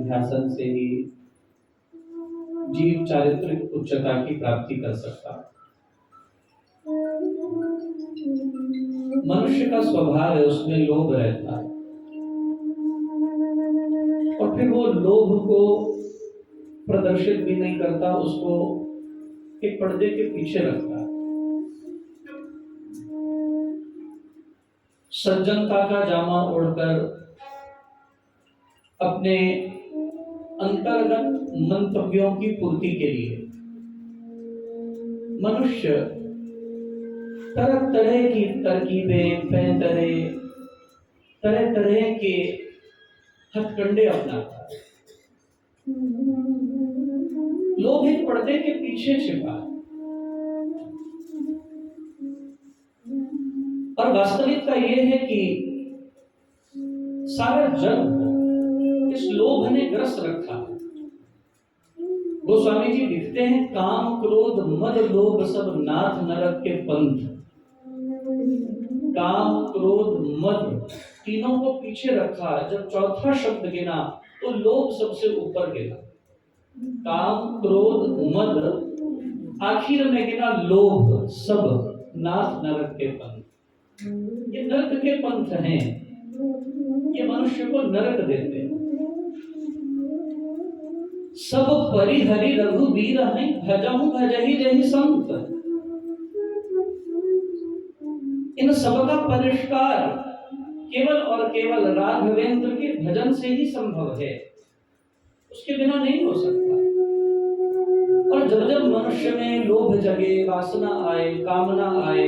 ध्यान से ही जीव चारित्रिक उच्चता की प्राप्ति कर सकता है। मनुष्य का स्वभाव है, उसमें लोभ रहता है और फिर वो लोभ को प्रदर्शित भी नहीं करता, उसको एक पर्दे के पीछे रखता है। सज्जनता का जामा ओढ़कर अपने अंतर्गत मंतव्यों की पूर्ति के लिए मनुष्य तरह तरह की तरकीबें, तरह तरह के हथकंडे अपनाता है। लोग एक पर्दे के पीछे छिपा है और वास्तविकता यह है कि सारा जग इस लोभ ने ग्रस्त रखा है। गोस्वामी जी लिखते हैं, काम क्रोध मद लोभ सब नाथ नरक के पंथ। काम क्रोध मद तीनों को पीछे रखा। जब चौथा शब्द गिना तो लोभ सबसे ऊपर गिना। काम क्रोध मद, आखिर में गिना लोभ, सब नाथ नरक के पंथ। ये नरक के पंथ हैं, ये मनुष्य को नरक देते हैं। सब परिहरि रघुबीर हैं, भजहु भजहि जहि संत। इन सबका परिष्कार केवल और केवल राघवेंद्र के भजन से ही संभव है, उसके बिना नहीं हो सकता। और जब जब मनुष्य में लोभ जगे, वासना आए, कामना आए,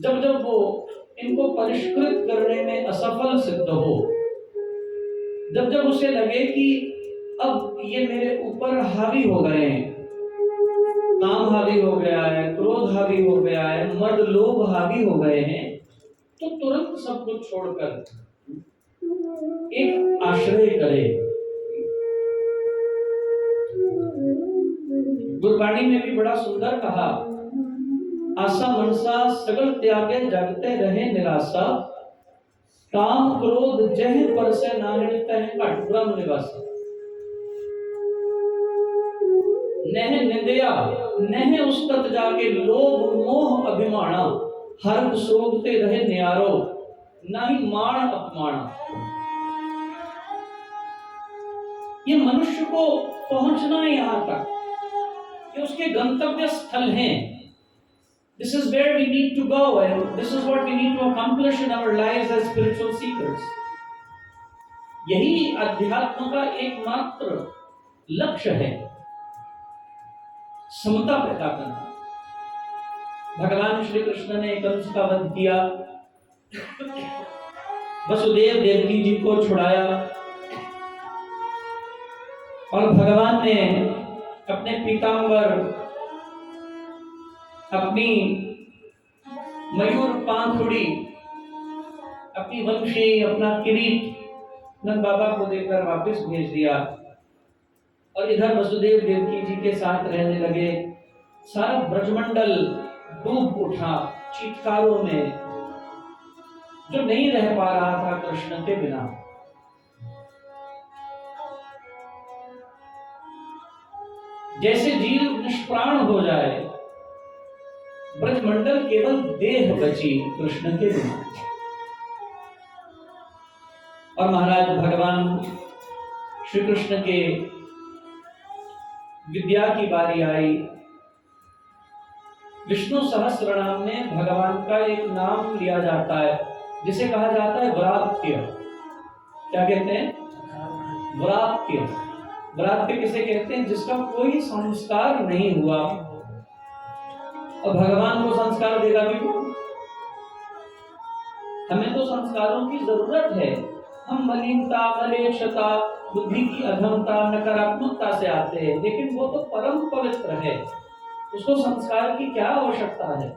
जब जब वो इनको परिष्कृत करने में असफल सिद्ध हो, जब जब उसे लगे कि अब ये मेरे ऊपर हावी हो गए हैं, काम हावी हो गया है, क्रोध हावी हो गया है, मद लोभ हावी हो गए हैं, तो तुरंत सब कुछ छोड़कर एक आश्रय करे। गुरबाणी में भी बड़ा सुंदर कहा, आशा मनसा सगल त्यागे जगते रहे निराशा। काम क्रोध जह पर से नाहिण तह घट ब्रह्म निवास। नह निंदया नह उस्तत जाके लोभ मोह अभिमाना। हर सोचते रहे न्यारो नहीं मान अपमाना। ये मनुष्य को पहुंचना है यहां तक, ये उसके गंतव्य स्थल हैं। This is where we need to go and this is what we need to accomplish in our lives as spiritual seekers. यही अध्यात्म का एकमात्र लक्ष्य है, समता पैदा करना। भगवान श्री कृष्ण ने कंस का वध किया, वसुदेव देवकी जी को छुड़ाया और भगवान ने अपने पीतांबर, अपनी मयूर पांखुड़ी, अपनी वंशी, अपना किरीट नंद बाबा को देकर वापस भेज दिया और इधर वसुदेव देवकी जी के साथ रहने लगे। सारा ब्रजमंडल डूब उठा चीत्कारों में, जो नहीं रह पा रहा था कृष्ण के बिना। जैसे जीव निष्प्राण हो जाए, ब्रजमंडल केवल देह बची कृष्ण के बिना। और महाराज भगवान श्री कृष्ण के विद्या की बारी आई। विष्णु सहस्त्रनाम में भगवान का एक नाम लिया जाता है जिसे कहा जाता है व्रात्य। क्या कहते हैं? व्रात्य। व्रात्य किसे कहते हैं? जिसका कोई संस्कार नहीं हुआ। और भगवान को संस्कार देगा भी कौन? हमें तो संस्कारों की जरूरत है। हम मलिनता, मलेच्छता, बुद्धि की अधमता, नकारात्मकता से आते हैं, लेकिन वो तो परम पवित्र है, उसको संस्कार की क्या आवश्यकता है?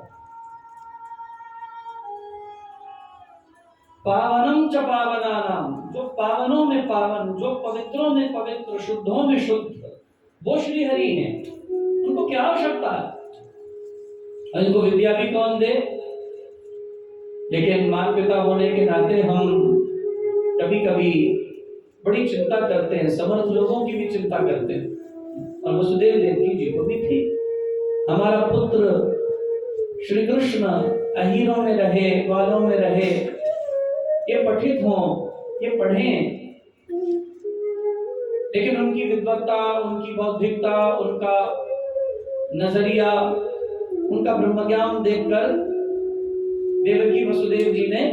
पावनम च पावनानाम, जो पावनों में पावन, जो पवित्रों में पवित्र, शुद्धों में शुद्ध, वो श्री हरि हैं। उनको क्या आवश्यकता है? इनको विद्या भी कौन दे? लेकिन माता पिता होने के नाते हम कभी कभी बड़ी चिंता करते हैं, समर्थ लोगों की भी चिंता करते हैं। और वसुदेव देवकी जी को भी थी, हमारा पुत्र श्री कृष्ण अहीरों में रहे, ग्वालों में रहे, ये पठित हों, ये पढ़ें। लेकिन उनकी विद्वत्ता, उनकी बौद्धिकता, उनका नजरिया, उनका ब्रह्म ज्ञान देखकर देवकी वसुदेव जी ने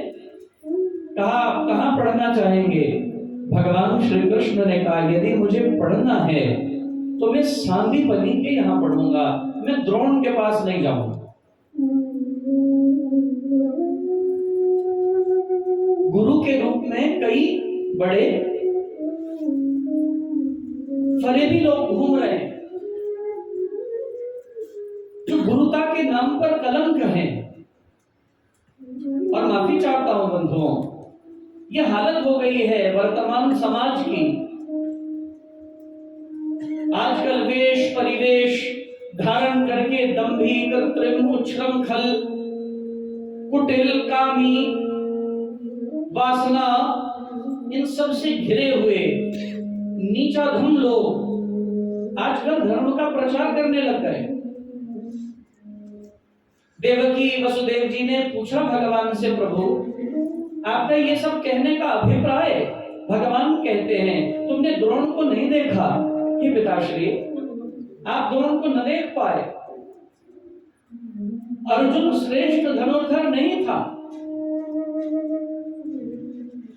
कहा, कहाँ पढ़ना चाहेंगे? भगवान श्री कृष्ण ने कहा, यदि मुझे पढ़ना है तो मैं सांदीपनि के यहाँ पढ़ूंगा, मैं द्रोण के पास नहीं जाऊंगा। गुरु के रूप में कई बड़े फरेबी लोग घूम रहे हैं जो गुरुता के नाम पर कलंक हैं। और माफी चाहता हूं बंधुओं, यह हालत हो गई है वर्तमान समाज की। आजकल वेश परिवेश धारण करके दंभी, कृत्रिम, उच्छृंखल, कुटिल, कामी, वासना, इन सब से घिरे हुए नीचाधम लोग आजकल धर्म का प्रचार करने लग गए। देवकी वसुदेव जी ने पूछा भगवान से, प्रभु आपका ये सब कहने का अभिप्राय? भगवान कहते हैं, तुमने द्रोण को नहीं देखा? ये पिताश्री, आप द्रोण को न देख पाए। अर्जुन श्रेष्ठ धनुर्धर नहीं था।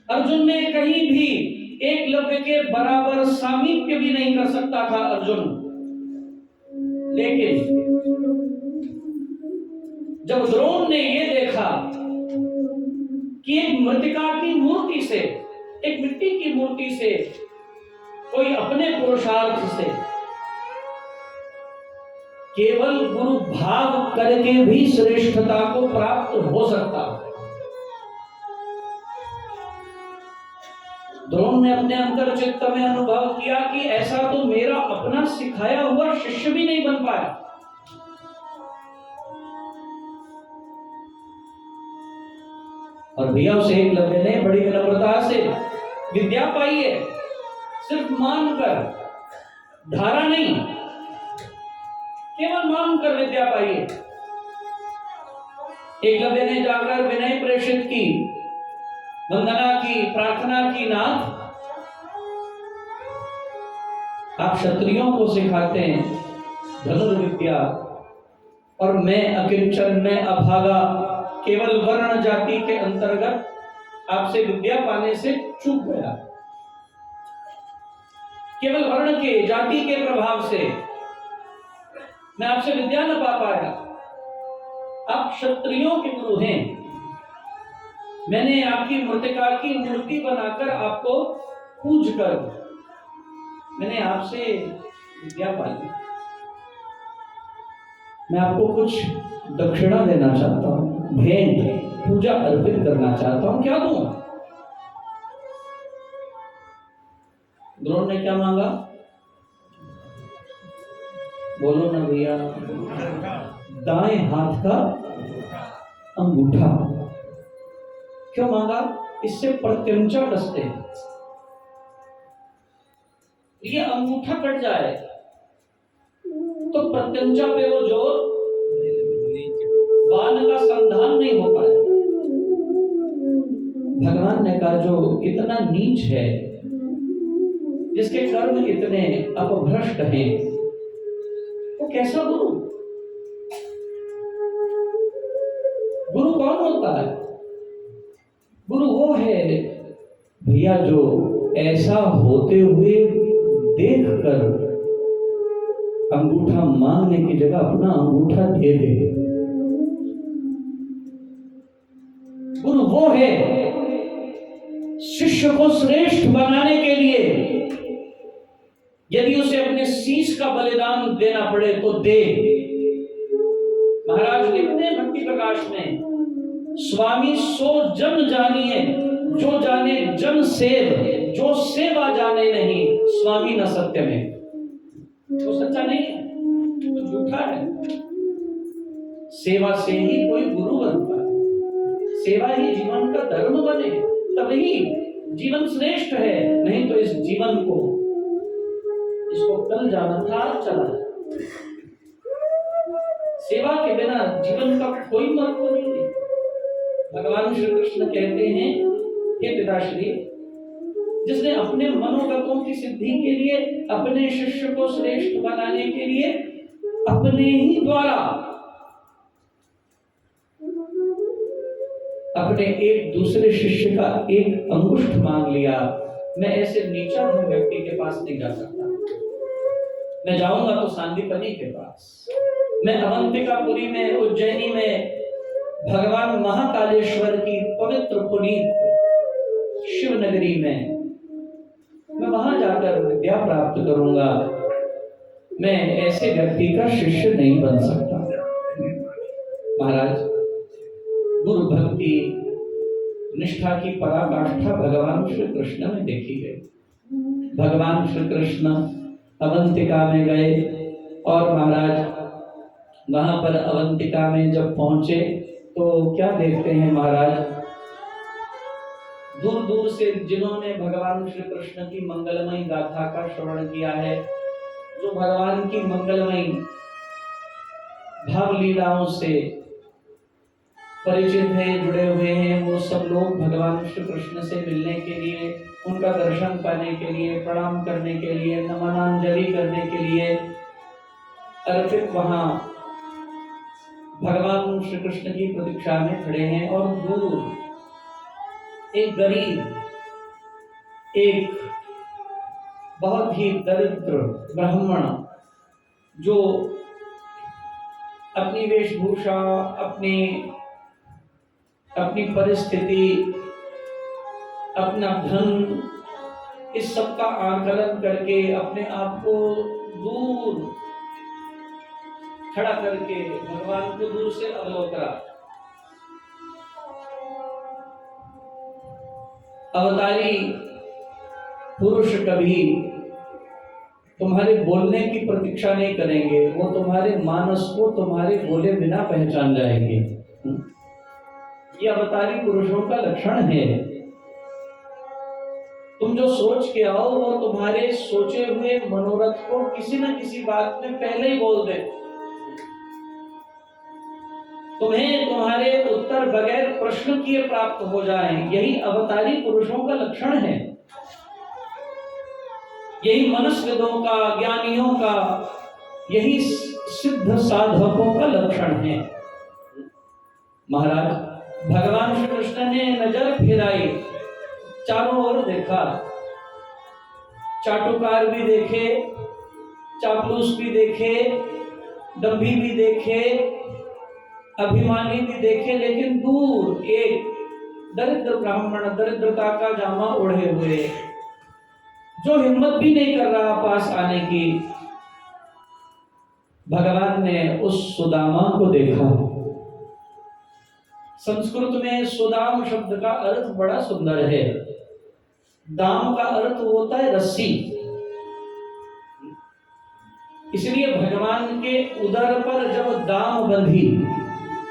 अर्जुन ने कहीं भी एकलव्य के बराबर सामीप्य भी नहीं कर सकता था अर्जुन। लेकिन जब द्रोण ने ये देखा कि एक मृतिका की मूर्ति से, एक मिट्टी की मूर्ति से कोई अपने पुरुषार्थ से केवल गुरु भाव करके भी श्रेष्ठता को प्राप्त हो सकता, द्रोण ने अपने अंतर चित्त में अनुभव किया कि ऐसा तो मेरा अपना सिखाया हुआ शिष्य भी नहीं बन पाया। और भैया उसे एकलव्य ने बड़ी विनम्रता से विद्या पाई है, सिर्फ मानकर, धारा नहीं, केवल मानकर विद्या पाई है। एकलव्य ने जाकर विनय प्रेषित की, वंदना की, प्रार्थना की, नाथ आप क्षत्रियों को सिखाते हैं धनुर्विद्या और मैं अकिंचन, मैं अभागा, केवल वर्ण जाति के अंतर्गत आपसे विद्या पाने से चूक गया। केवल वर्ण के, जाति के प्रभाव से मैं आपसे विद्या न पा पाया। आप क्षत्रियों के गुरु हैं, मैंने आपकी मृतिका की मूर्ति बनाकर आपको पूज कर मैंने आपसे विद्या पाई। मैं आपको कुछ दक्षिणा देना चाहता हूं, भेंट, पूजा अर्पित करना चाहता हूं, क्या दूं? द्रोण ने क्या मांगा? बोलो ना भैया, दाएं हाथ का अंगूठा। क्यों मांगा? इससे प्रत्यंचा कसते हैं, ये अंगूठा कट जाए तो प्रत्यंचा पे वो जोर, बाल का संधान नहीं हो पाए। भगवान ने कहा जो इतना नीच है, जिसके कर्म इतने अपभ्रष्ट हैं, वो कैसा गुरु? गुरु कौन होता है? गुरु वो है भैया जो ऐसा होते हुए देखकर अंगूठा मांगने की जगह अपना अंगूठा दे दे। गुरु वो है शिष्य को श्रेष्ठ बनाने के लिए यदि उसे अपने शीश का बलिदान देना पड़े तो दे। महाराज लिखते हैं भक्ति प्रकाश में, स्वामी सो जन जानिए, जो जाने जन सेव, जो सेवा जाने नहीं, स्वामी न सत्य में। तो सच्चा नहीं है, तो झूठा है। सेवा से ही कोई गुरु बनता है, सेवा ही जीवन का धर्म बने, तभी जीवन श्रेष्ठ है, नहीं तो इस जीवन को, इसको कल जाना था, चला जाए। सेवा के बिना जीवन का कोई महत्व नहीं है। भगवान श्री कृष्ण कहते हैं, हे पिताश्री, जिसने अपने मनोगतों की सिद्धि के लिए, अपने शिष्य को श्रेष्ठ बनाने के लिए अपने ही द्वारा अपने एक दूसरे शिष्य का एक अंगुष्ठ मांग लिया, मैं ऐसे नीचा धन व्यक्ति के पास नहीं जा सकता। मैं जाऊंगा तो सांदीपनि के पास, मैं अवंतिकापुरी में, उज्जैनी में भगवान महाकालेश्वर की पवित्र पुनीत शिव नगरी में, मैं वहां जाकर विद्या प्राप्त करूंगा। मैं ऐसे व्यक्ति का शिष्य नहीं बन सकता। महाराज, गुरु भक्ति निष्ठा की पराकाष्ठा भगवान श्री कृष्ण में देखी गई। भगवान श्री कृष्ण अवंतिका में गए और महाराज वहां पर अवंतिका में जब पहुंचे तो क्या देखते हैं महाराज, दूर दूर से जिन्होंने भगवान श्री कृष्ण की मंगलमयी गाथा का श्रवण किया है, जो भगवान की मंगलमयी भाव लीलाओं से परिचित है, जुड़े हुए हैं, वो सब लोग भगवान श्री कृष्ण से मिलने के लिए, उनका दर्शन पाने के लिए, प्रणाम करने के लिए, नमनांजलि करने के लिए अर्पित वहां भगवान श्री कृष्ण की प्रतीक्षा में खड़े हैं। और दूर एक गरीब, एक बहुत ही दरिद्र ब्राह्मण, जो अपनी वेशभूषा, अपनी परिस्थिति, अपना धन, इस सब का आकलन करके अपने आप को दूर खड़ा करके भगवान को दूर से अवलोकना। अवतारी पुरुष कभी तुम्हारे बोलने की प्रतीक्षा नहीं करेंगे, वो तुम्हारे मानस को तुम्हारे बोले बिना पहचान जाएंगे। ये अवतारी पुरुषों का लक्षण है। तुम जो सोच के आओ वो तुम्हारे सोचे हुए मनोरथ को किसी न किसी बात में पहले ही बोल दे। तुम्हें तुम्हारे उत्तर बगैर प्रश्न किए प्राप्त हो जाएं, यही अवतारी पुरुषों का लक्षण है। यही मनुष्यविदों का, ज्ञानियों का, यही सिद्ध साधकों का लक्षण है। महाराज, भगवान श्री कृष्ण ने नजर फिराई, चारों ओर देखा, चाटुकार भी देखे, चापलूस भी देखे, दंभी भी देखे, अभिमानी भी देखे, लेकिन दूर एक दरिद्र ब्राह्मण, दरिद्रता का जामा ओढ़े हुए, जो हिम्मत भी नहीं कर रहा पास आने की, भगवान ने उस सुदामा को देखा। संस्कृत में सुदाम शब्द का अर्थ बड़ा सुंदर है। दाम का अर्थ होता है रस्सी, इसलिए भगवान के उदर पर जब दाम बंधी,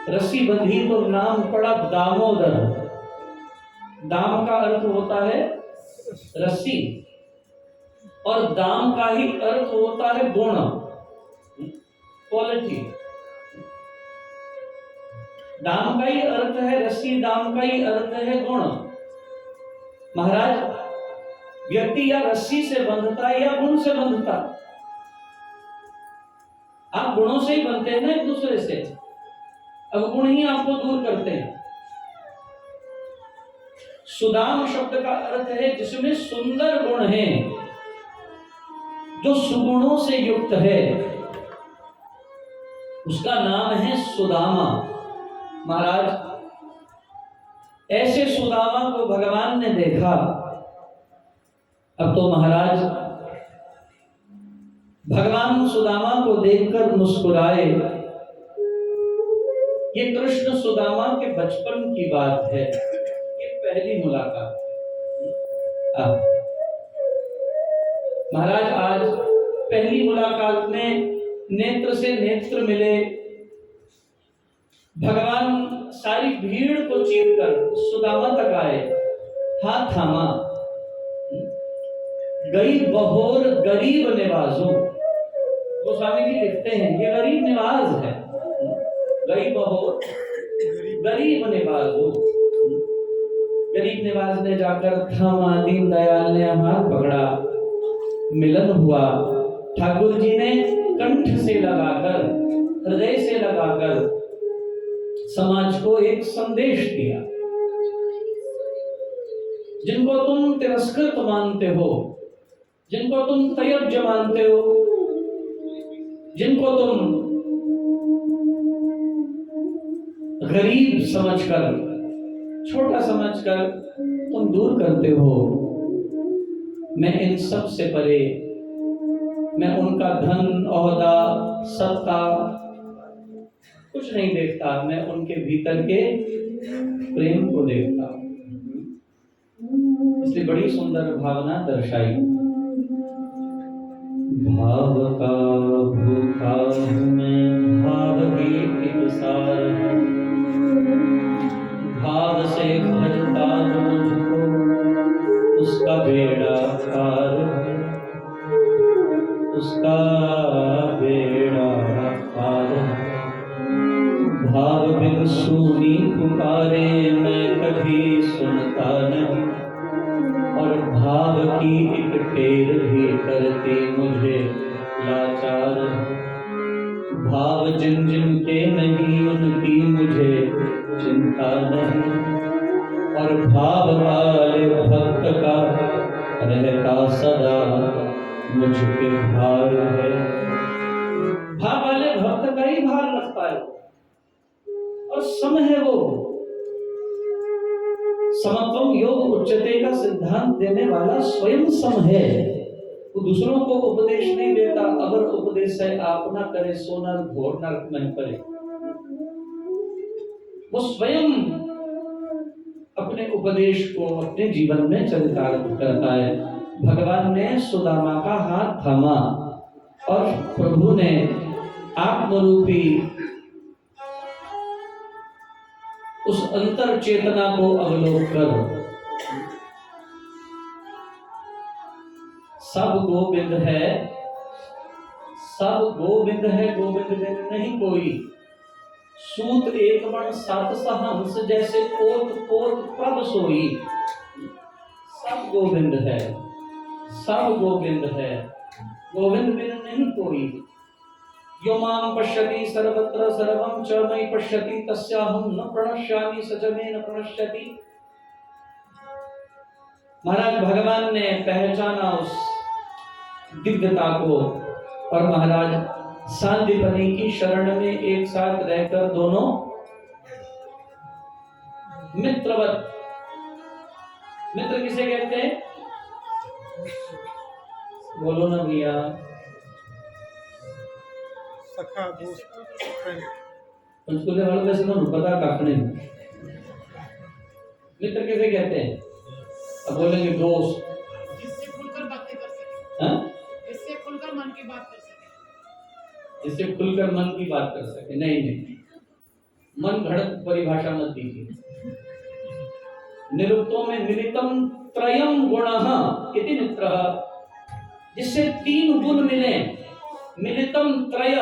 रस्सी बंधी, तो नाम पड़ा दामोदर। दाम का अर्थ होता है रस्सी, और दाम का ही अर्थ होता है गुण, क्वालिटी। दाम का ही अर्थ है रस्सी, दाम का ही अर्थ है गुण। महाराज, व्यक्ति या रस्सी से बंधता है या गुण से बंधता। आप गुणों से ही बनते हैं ना एक दूसरे से, अब गुण ही आपको दूर करते हैं। सुदाम शब्द का अर्थ है जिसमें सुंदर गुण है, जो सुगुणों से युक्त है, उसका नाम है सुदामा। महाराज, ऐसे सुदामा को भगवान ने देखा। अब तो महाराज भगवान सुदामा को देखकर मुस्कुराए। ये कृष्ण सुदामा के बचपन की बात है, ये पहली मुलाकात। महाराज, आज पहली मुलाकात में नेत्र से नेत्र मिले। भगवान सारी भीड़ को चीरकर सुदामा तक आए, हाथ थामा, गई बहोर गरीब निवाजो। गोस्वामी जी लिखते हैं ये गरीब निवाज है। गई बहोर गरीब निवाजो। गरीब निवाज ने जाकर थामा, दीन दयाल ने हाथ पकड़ा, मिलन हुआ। ठाकुर जी ने कंठ से लगाकर, हृदय से लगाकर समाज को एक संदेश दिया। जिनको तुम तिरस्कृत मानते हो, जिनको तुम तयज्ञ मानते हो, जिनको तुम गरीब समझकर, छोटा समझकर तुम दूर करते हो, मैं इन सब से परे, मैं उनका धन, ओहदा, सत्ता कुछ नहीं देखता, मैं उनके भीतर के प्रेम को देखता। इसलिए बड़ी सुंदर भावना दर्शाई। भाव का भूखा हूँ मैं, भाव की एक सार, भाव से भजता जो मुझको उसका बेड़ा पार है, उसका बेड़ा पार है। भाव बिन सूनी पुकारे मैं कभी सुनता नहीं, और भाव की एक टेर भी करती मुझे लाचार है। भाव जिन जिन के नहीं उनकी मुझे चिंता नहीं, और भाव वाले भक्त का रहता सदा मुझ पे भार है। भाव वाले भक्त का ही भार रखता है, और सम है वो। समत्वम योग उच्चते का सिद्धांत देने वाला स्वयं सम है। वो दूसरों को उपदेश नहीं देता। अगर उपदेश है आप ना करे सो नर घोर नरक में पड़े। वो स्वयं अपने उपदेश को अपने जीवन में चरितार्थ करता है। भगवान ने सुदामा का हाथ थामा और प्रभु ने आत्मरूपी उस अंतर चेतना को अवलोक कर सब गोविंद है, सब गोविंद है, गोविंद बिन नहीं कोई। सूत एक मन सात सहंस, जैसे पोत पोत प्रभ सोई। सब गोविंद है, सब गोविंद है, गोविंद बिन नहीं कोई। यो मां पश्यति सर्वत्र सर्वं च मयि पश्यति, तस्याहं न प्रणश्यामि स च मे न प्रणश्यति। महाराज भगवान ने पहचाना उस दिव्यता को, और महाराज सांदीपनी की शरण में एक साथ रहकर दोनों मित्रवत। मित्र किसे कहते हैं? बोलो ना भैया। सखा, दोस्त, फ्रेंड। पंचकुले वालों में से तो पता काटने। मित्र किसे कहते हैं? अब बोलेंगे दोस्त, जिससे खुलकर बातें कर सके। हाँ? जिससे खुलकर मन की बात कर सके। जिससे खुलकर मन की बात कर सके। नहीं नहीं, मन घड़त परिभाषा मत दीजिए। निरुक्तों में मिलितम त्रयम गुणः इति मित्रः, जिससे तीन गुण मिले। मिलितम त्रय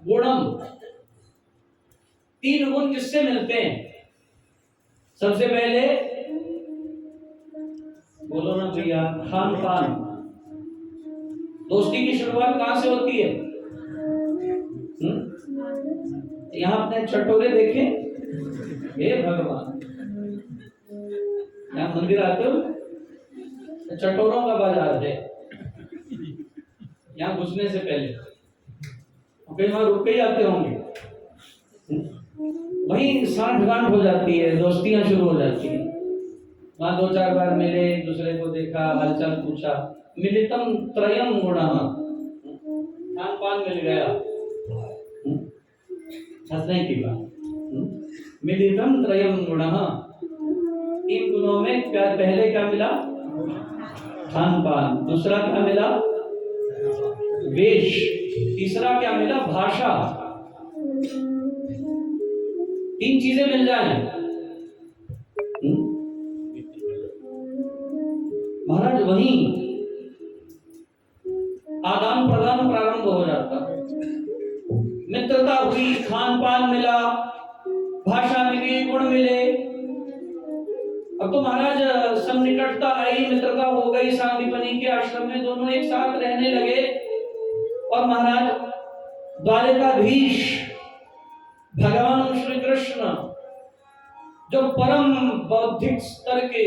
गुणम, तीन गुण जिससे मिलते हैं। सबसे पहले बोलो ना भैया, खान पान। दोस्ती की शुरुआत कहां से होती है? यहाँ अपने चटोरे देखे? हे भगवान, यहाँ मंदिर आते हो, चटोरों का बाजार है। यहाँ घुसने से पहले कई वहां रुक के ही आते होंगे। वहीं सांठ गांठ हो जाती है, दोस्तियां शुरू हो जाती है। वहां दो चार बार मिले, एक दूसरे को देखा, हालचाल पूछा। मिलितम त्रयम गुणः, खान पान मिल गया। हंसने की बात। मिलितम त्रयम गुणः, तीन गुणों में क्या पहले क्या मिला? खान पान। दूसरा क्या मिला? वेश। तीसरा क्या मिला? भाषा। तीन चीजें मिल जाए। महाराज वहीं भंग हो जाता। मित्रता हुई, खान पान मिला, भाषा मिली, गुण मिले। अब तो महाराज सन्निकटता आई, मित्रता हो गई, सांदीपनी के आश्रम में दोनों एक साथ रहने लगे। और महाराज द्वारिकाधीश भगवान श्री कृष्ण जो परम बौद्धिक स्तर के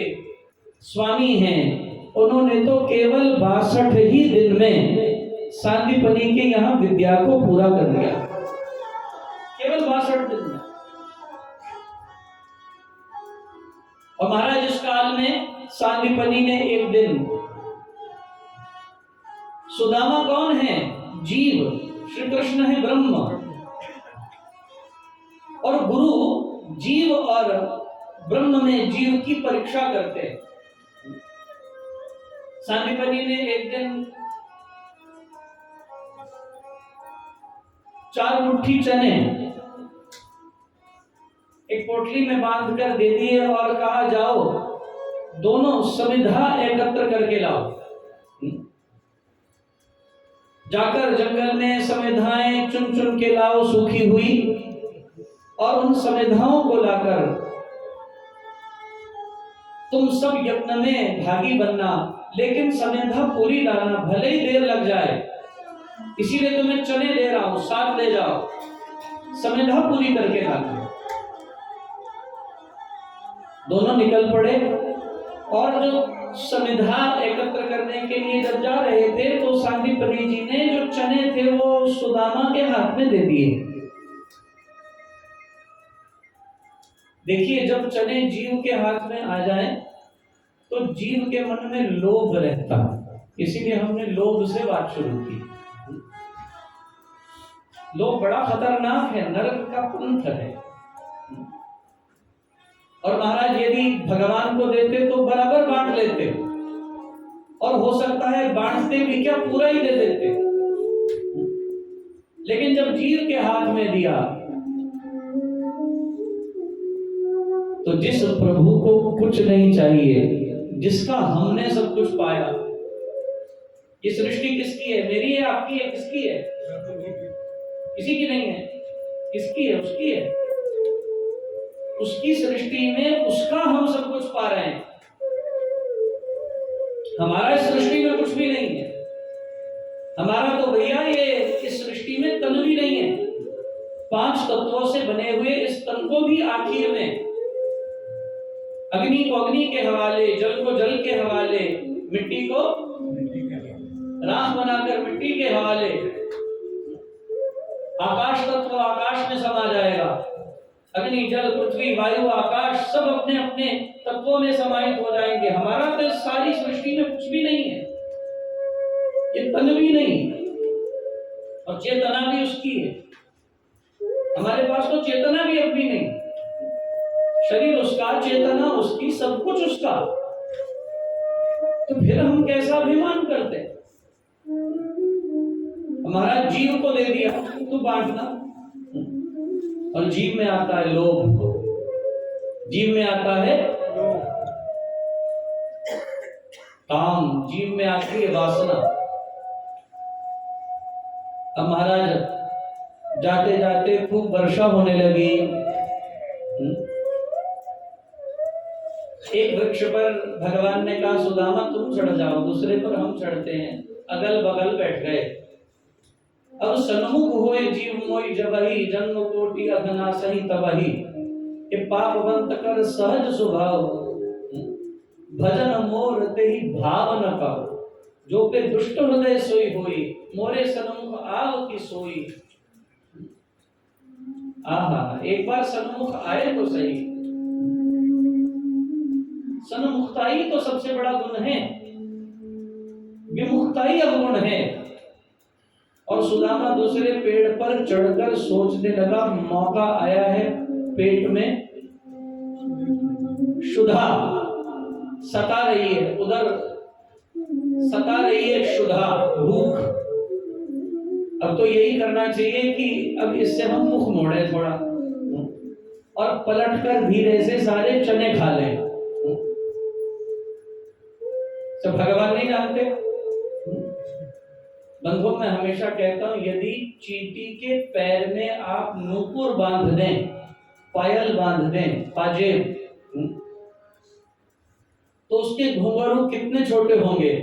स्वामी हैं, उन्होंने तो केवल 62 ही दिन में सांदीपनी के यहाँ विद्या को पूरा कर दिया, केवल 62 दिन में। और महाराज इस काल में सांदीपनी ने एक दिन, सुदामा कौन है? जीव, श्री कृष्ण है ब्रह्म, और गुरु जीव और ब्रह्म में जीव की परीक्षा करते हैं। सांदीपनी ने एक दिन 4 मुट्ठी चने एक पोटली में बांध कर दे दिए और कहा, जाओ दोनों समिधा एकत्र करके लाओ। जाकर जंगल में समिधाएं चुन चुन के लाओ, सूखी हुई, और उन समिधाओं को लाकर तुम सब यज्ञ में भागी बनना, लेकिन समिधा पूरी लाना, भले ही देर लग जाए, इसीलिए तुम्हें चने दे रहा हूं, साथ ले जाओ, समिधा पूरी करके लाना। दोनों निकल पड़े, और जो समिधा एकत्र करने के लिए जब जा रहे थे तो सांदीपनी जी ने जो चने थे वो सुदामा के हाथ में दे दिए। देखिए, जब चने जीव के हाथ में आ जाए तो जीव के मन में लोभ रहता, इसीलिए हमने लोभ से बात शुरू की। लोभ बड़ा खतरनाक है, नरक का पंथ है। और महाराज यदि भगवान को देते तो बराबर बांट लेते, और हो सकता है बांटते भी क्या, पूरा ही दे देते। लेकिन जब जीव के हाथ में दिया तो जिस प्रभु को कुछ नहीं चाहिए, जिसका हमने सब कुछ पाया, ये सृष्टि किसकी है? मेरी है, आपकी है, किसकी है? किसी की नहीं है। किसकी है? उसकी है। उसकी सृष्टि में उसका हम सब कुछ पा रहे हैं, हमारा इस सृष्टि में कुछ भी नहीं है। हमारा तो भैया ये इस सृष्टि में तन भी नहीं है। 5 तत्वों से बने हुए इस तन को भी आखिर में अग्नि को अग्नि के हवाले, जल को जल के हवाले, मिट्टी को राख बनाकर मिट्टी के हवाले, आकाश तत्व आकाश में समा जाएगा। अग्नि, जल, पृथ्वी, वायु, आकाश सब अपने अपने तत्वों में समाहित हो जाएंगे। हमारा तो सारी सृष्टि में कुछ भी नहीं है, ये तन भी नहीं है, और चेतना भी उसकी है। हमारे पास तो चेतना भी अपनी नहीं, शरीर उसका, चेतना उसकी, सब कुछ उसका। तो फिर हम कैसा अभिमान करते हैं? हमारा जीव को दे दिया तो बांटना, और जीव में आता है लोभ, जीव में आता है काम, जीव में आती है वासना। अब महाराज जाते जाते खूब वर्षा होने लगी। एक वृक्ष पर भगवान ने कहा, सुदामा तुम चढ़ जाओ, दूसरे पर हम चढ़ते हैं। अगल बगल बैठ गए। अब सन्मुख होए जीव मोई जबहि, जन्म कोटि अघना सही तबहि। ये पापवंत कर सहज स्वभाव, भजन मोर तेहि भाव न पाओ। जो पे दुष्ट हृदय सोई होई, मोरे सन्मुख आव की सोई। आहा, एक बार सन्मुख आए तो सही। सन्मुखताई तो सबसे बड़ा गुण है, विमुखताई अवगुण है। और सुदामा दूसरे पेड़ पर चढ़कर सोचने लगा, मौका आया है, पेट में क्षुधा सता रही है, उधर सता रही है क्षुधा, भूख। अब तो यही करना चाहिए कि अब इससे हम मुख मोड़े थोड़ा, और पलटकर धीरे से सारे चने खा लें। तो भगवान नहीं जानते, बंधुओं, मैं हमेशा कहता हूं, यदि चींटी के पैर में आप नूपुर बांध दें, पायल बांध दें, पाजेब, तो उसके घुंघरू कितने छोटे होंगे,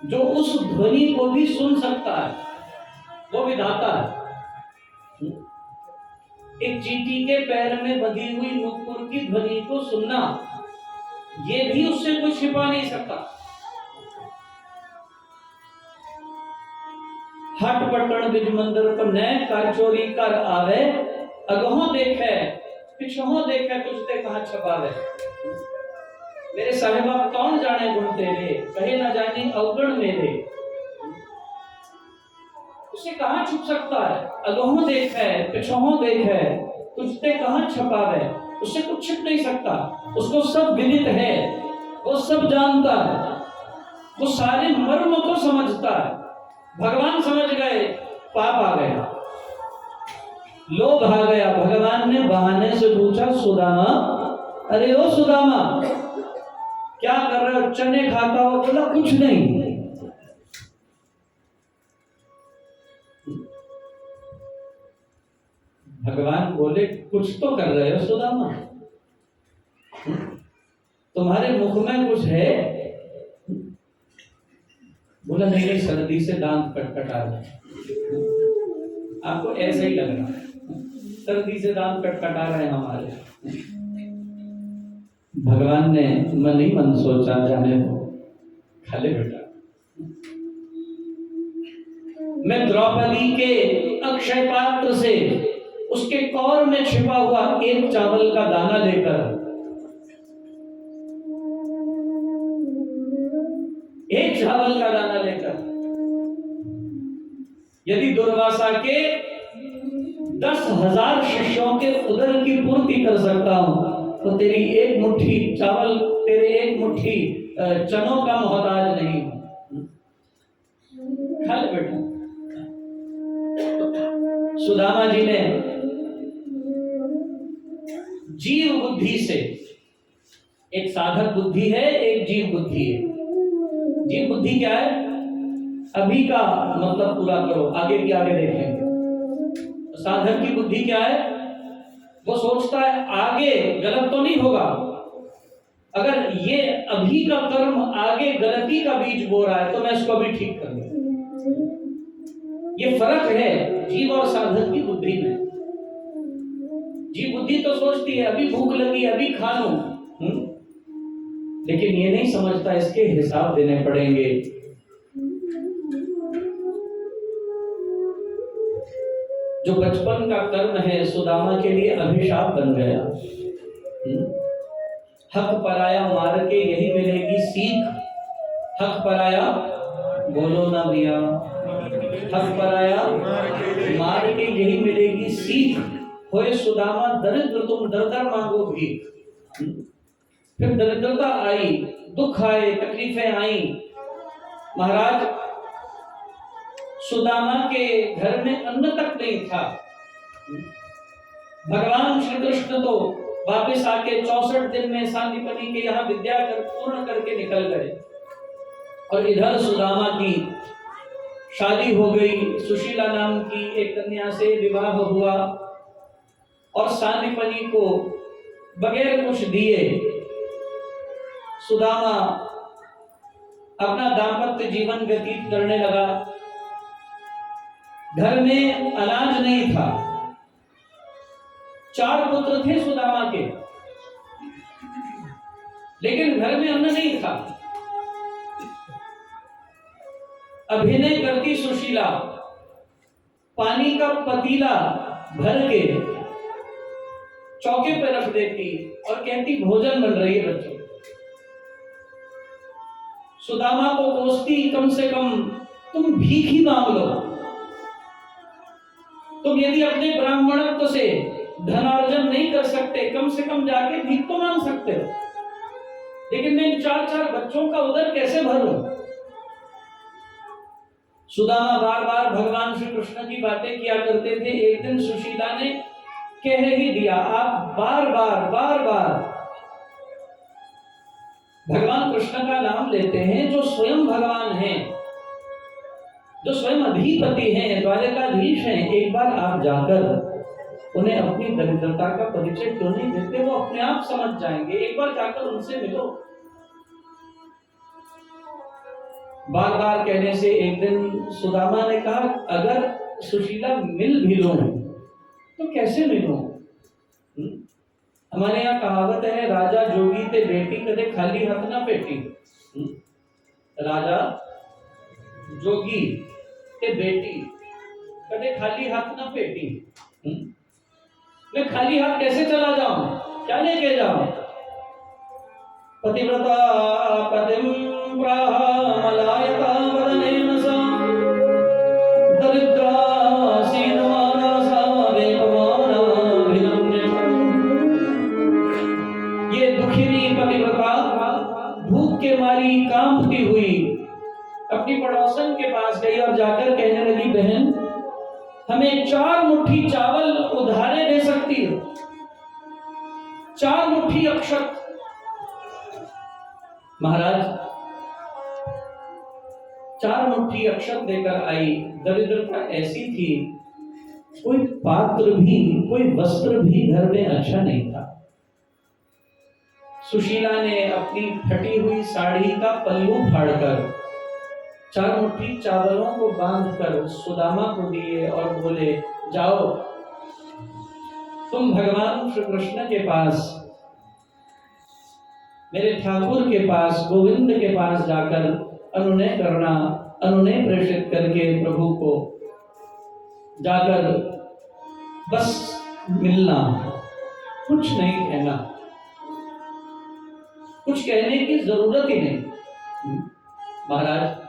जो उस ध्वनि को भी सुन सकता है, वो विधाता है। एक चींटी के पैर में बंधी हुई नूपुर की ध्वनि को सुनना, ये भी उससे कुछ छिपा नहीं सकता। हट पटण बिज मंदिर पर नए का चोरी कर आवे, अगहों देखे पिछहों देखे, तुझते कहाँ छपावे। मेरे साहिबा कौन जाने गुण तेरे, कहे ना जाने अवगुण मेरे। उसे कहाँ छुप सकता है, अगहों देखे पिछहों देखे, तुझते कहाँ छपावे। उससे कुछ छिप नहीं सकता, उसको सब विदित है, वो सब जानता है, वो सारे मर्म को समझता है। भगवान समझ गए, पाप आ गया, लोभ आ गया। भगवान ने बहाने से पूछा, सुदामा, अरे ओ सुदामा, क्या कर रहे हो, चने खाता हो? बोला कुछ नहीं। भगवान बोले, कुछ तो कर रहे हो सुदामा, तुम्हारे मुख में कुछ है? बोला नहीं, सर्दी से दांत कटकटा रहे। आपको ऐसे ही लग रहा है, सर्दी से दांत कटकटा रहे हमारे। भगवान ने मन ही मन सोचा, जाने दो, खा ले बेटा। मैं द्रौपदी के अक्षय पात्र से उसके कौर में छिपा हुआ एक चावल का दाना लेकर, एक चावल का दाना लेकर, यदि दुर्वासा के 10,000 शिष्यों के उदर की पूर्ति कर सकता हूं, तो तेरी एक मुट्ठी चावल, तेरे एक मुट्ठी चनों का मोहताज नहीं हूं। खा ले बेटा। सुदामा जी ने जीव बुद्धि से, एक साधक बुद्धि है, एक जीव बुद्धि है। जीव बुद्धि क्या है? अभी का मतलब पूरा करो, आगे की आगे देखेंगे। साधक की बुद्धि क्या है? वो सोचता है आगे गलत तो नहीं होगा, अगर ये अभी का कर्म आगे गलती का बीज बो रहा है तो मैं इसको अभी ठीक कर लूं। ये फर्क है जीव और साधक की बुद्धि में। जीव बुद्धि तो सोचती है अभी भूख लगी, अभी खा लूं, लेकिन ये नहीं समझता इसके हिसाब देने पड़ेंगे। जो बचपन का कर्म है सुदामा के लिए अभिशाप बन गया। हक पराया मार के यही मिलेगी सीख। हक पराया, बोलो ना भैया, हक पराया मार के यही मिलेगी सीख। होए सुदामा दरिद्र तुम दर दर मांगो भीख। फिर दरिद्रता आई, दुख आए, तकलीफें आई। महाराज सुदामा के घर में अन्न तक नहीं था। भगवान श्री कृष्ण तो वापस आके 64 दिन में सांदीपनि के यहाँ विद्या पूर्ण करके निकल गए, और इधर सुदामा की शादी हो गई। सुशीला नाम की एक कन्या से विवाह हुआ, और सांदीपनि को बगैर कुछ दिए सुदामा अपना दाम्पत्य जीवन व्यतीत करने लगा। घर में अनाज नहीं था। 4 पुत्र थे सुदामा के, लेकिन घर में अन्न नहीं था। अभिनय करती सुशीला पानी का पतीला भर के चौके पर रख देती और कहती भोजन बन रही है बच्चों। सुदामा को कोसती, कम से कम तुम भीख ही मांग लो। तुम यदि अपने ब्राह्मणत्व से धनार्जन नहीं कर सकते, कम से कम जाके भीख तो मांग सकते हो। लेकिन मैं 4 बच्चों का उदर कैसे भरूं? सुदामा बार बार भगवान श्री कृष्ण की बातें किया करते थे। एक दिन सुशीला ने कह ही दिया, आप बार बार भगवान कृष्ण का नाम लेते हैं, जो स्वयं भगवान हैं, जो स्वयं अधिपति हैं, द्वारकाधीश हैं, एक बार आप जाकर उन्हें अपनी दरिद्रता का परिचय क्यों नहीं देते? वो अपने आप समझ जाएंगे। एक बार जाकर उनसे मिलो। बार बार कहने से एक दिन सुदामा ने कहा, अगर सुशीला मिल भी लो तो कैसे मिलो? हमारे यहाँ कहावत है, राजा जोगी ते बेटी कदे खाली हाथ ना पेटी। राजा जोगी ते बेटी कदे खाली हाथ ना पेटी। मैं खाली हाथ कैसे चला जाऊं? क्या लेके जाऊं? पतिव्रता पतिम प्रामलायता वदनेन सा दरिद्रा सीनमाना सा वेपमाना विनम्य। ये दुखिनी पतिव्रता भूख के मारी कांपती हुई अपनी पड़ोसन के पास गई और जाकर कहने लगी, बहन हमें 4 मुट्ठी चावल उधारे दे सकती हो? 4 मुट्ठी अक्षत। महाराज 4 मुट्ठी अक्षत देकर आई। दरिद्रता ऐसी थी, कोई पात्र भी, कोई वस्त्र भी घर में अच्छा नहीं था। सुशीला ने अपनी फटी हुई साड़ी का पल्लू फाड़कर 4 मुट्ठी चावलों को बांधकर सुदामा को दिए और बोले, जाओ तुम भगवान श्री कृष्ण के पास, मेरे ठाकुर के पास, गोविंद के पास जाकर अनुनय करना, अनुनय प्रेषित करके प्रभु को जाकर बस मिलना, कुछ नहीं कहना, कुछ कहने की जरूरत ही नहीं। महाराज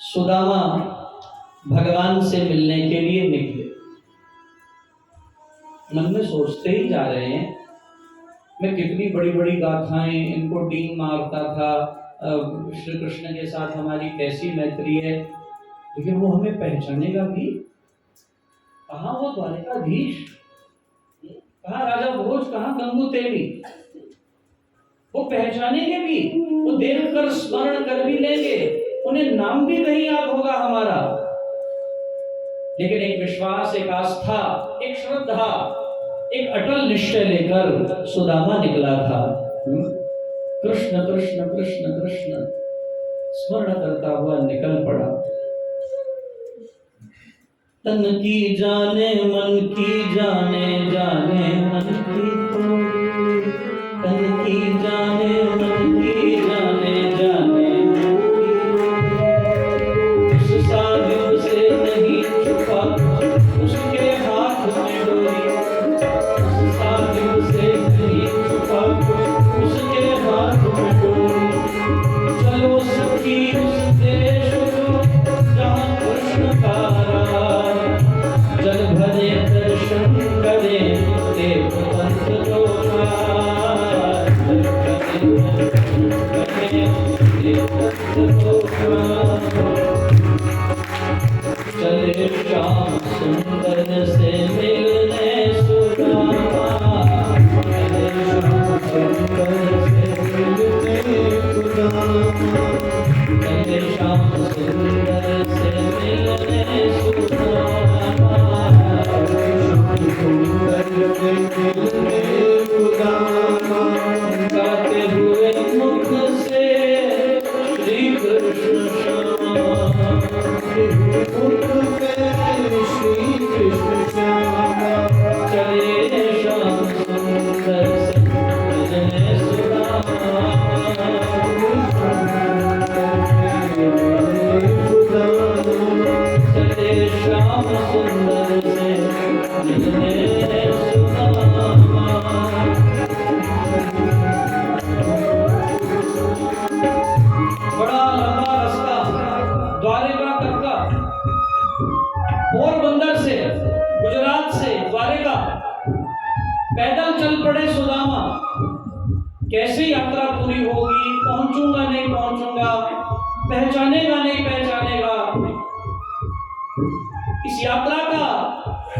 सुदामा भगवान से मिलने के लिए निकले। मन में सोचते ही जा रहे हैं, मैं कितनी बड़ी बड़ी गाथाएं, इनको डींग मारता था, श्री कृष्ण के साथ हमारी कैसी मैत्री है, लेकिन वो हमें पहचानेगा भी? कहाँ वो द्वारकाधीश, कहाँ राजा भोज, कहाँ गंगू तेली? वो पहचानेंगे भी, वो देखकर स्मरण कर भी लेंगे, उन्हें नाम भी नहीं याद होगा हमारा, लेकिन एक विश्वास, एक आस्था, एक श्रद्धा, एक अटल निश्चय लेकर सुदामा निकला था। कृष्ण कृष्ण कृष्ण कृष्ण स्मरण करता हुआ निकल पड़ा। तन की जाने मन की जाने, जाने मन की थोड़ी, तन की जाने मन की जाने, जाने उस साधु से नहीं छुपा उसके हाथ में डोरी, उस साधु से नहीं छुपा उसके हाथ में डोरी। चलो सखी उस देश को जहाँ कृष्ण का राज, जल भरे दर्शन करे देव पंथ लोका, चले श्याम सुंदर से मिलने सुदामा, चले श्याम सुंदर से मिलने सुदामा, चले श्याम सुंदर से मिलने सुदामा, सुंदर से मिलने सुदामा। गाते हुए मुख से श्री कृष्ण श्याम, मुख से श्री कृष्ण श्याम, चले श्याम सुंदर से मिलने सुदामा, चले श्याम सुंदर से मिलने सुदामा। बड़ा लंबा रास्ता द्वारका तक का, पोरबंदर से, गुजरात से द्वारका पैदल चल पड़े सुदामा। कैसे यात्रा पूरी होगी, पहुंचूंगा नहीं पहुंचूंगा, पहचानेगा नहीं पहचानेगा, इस यात्रा का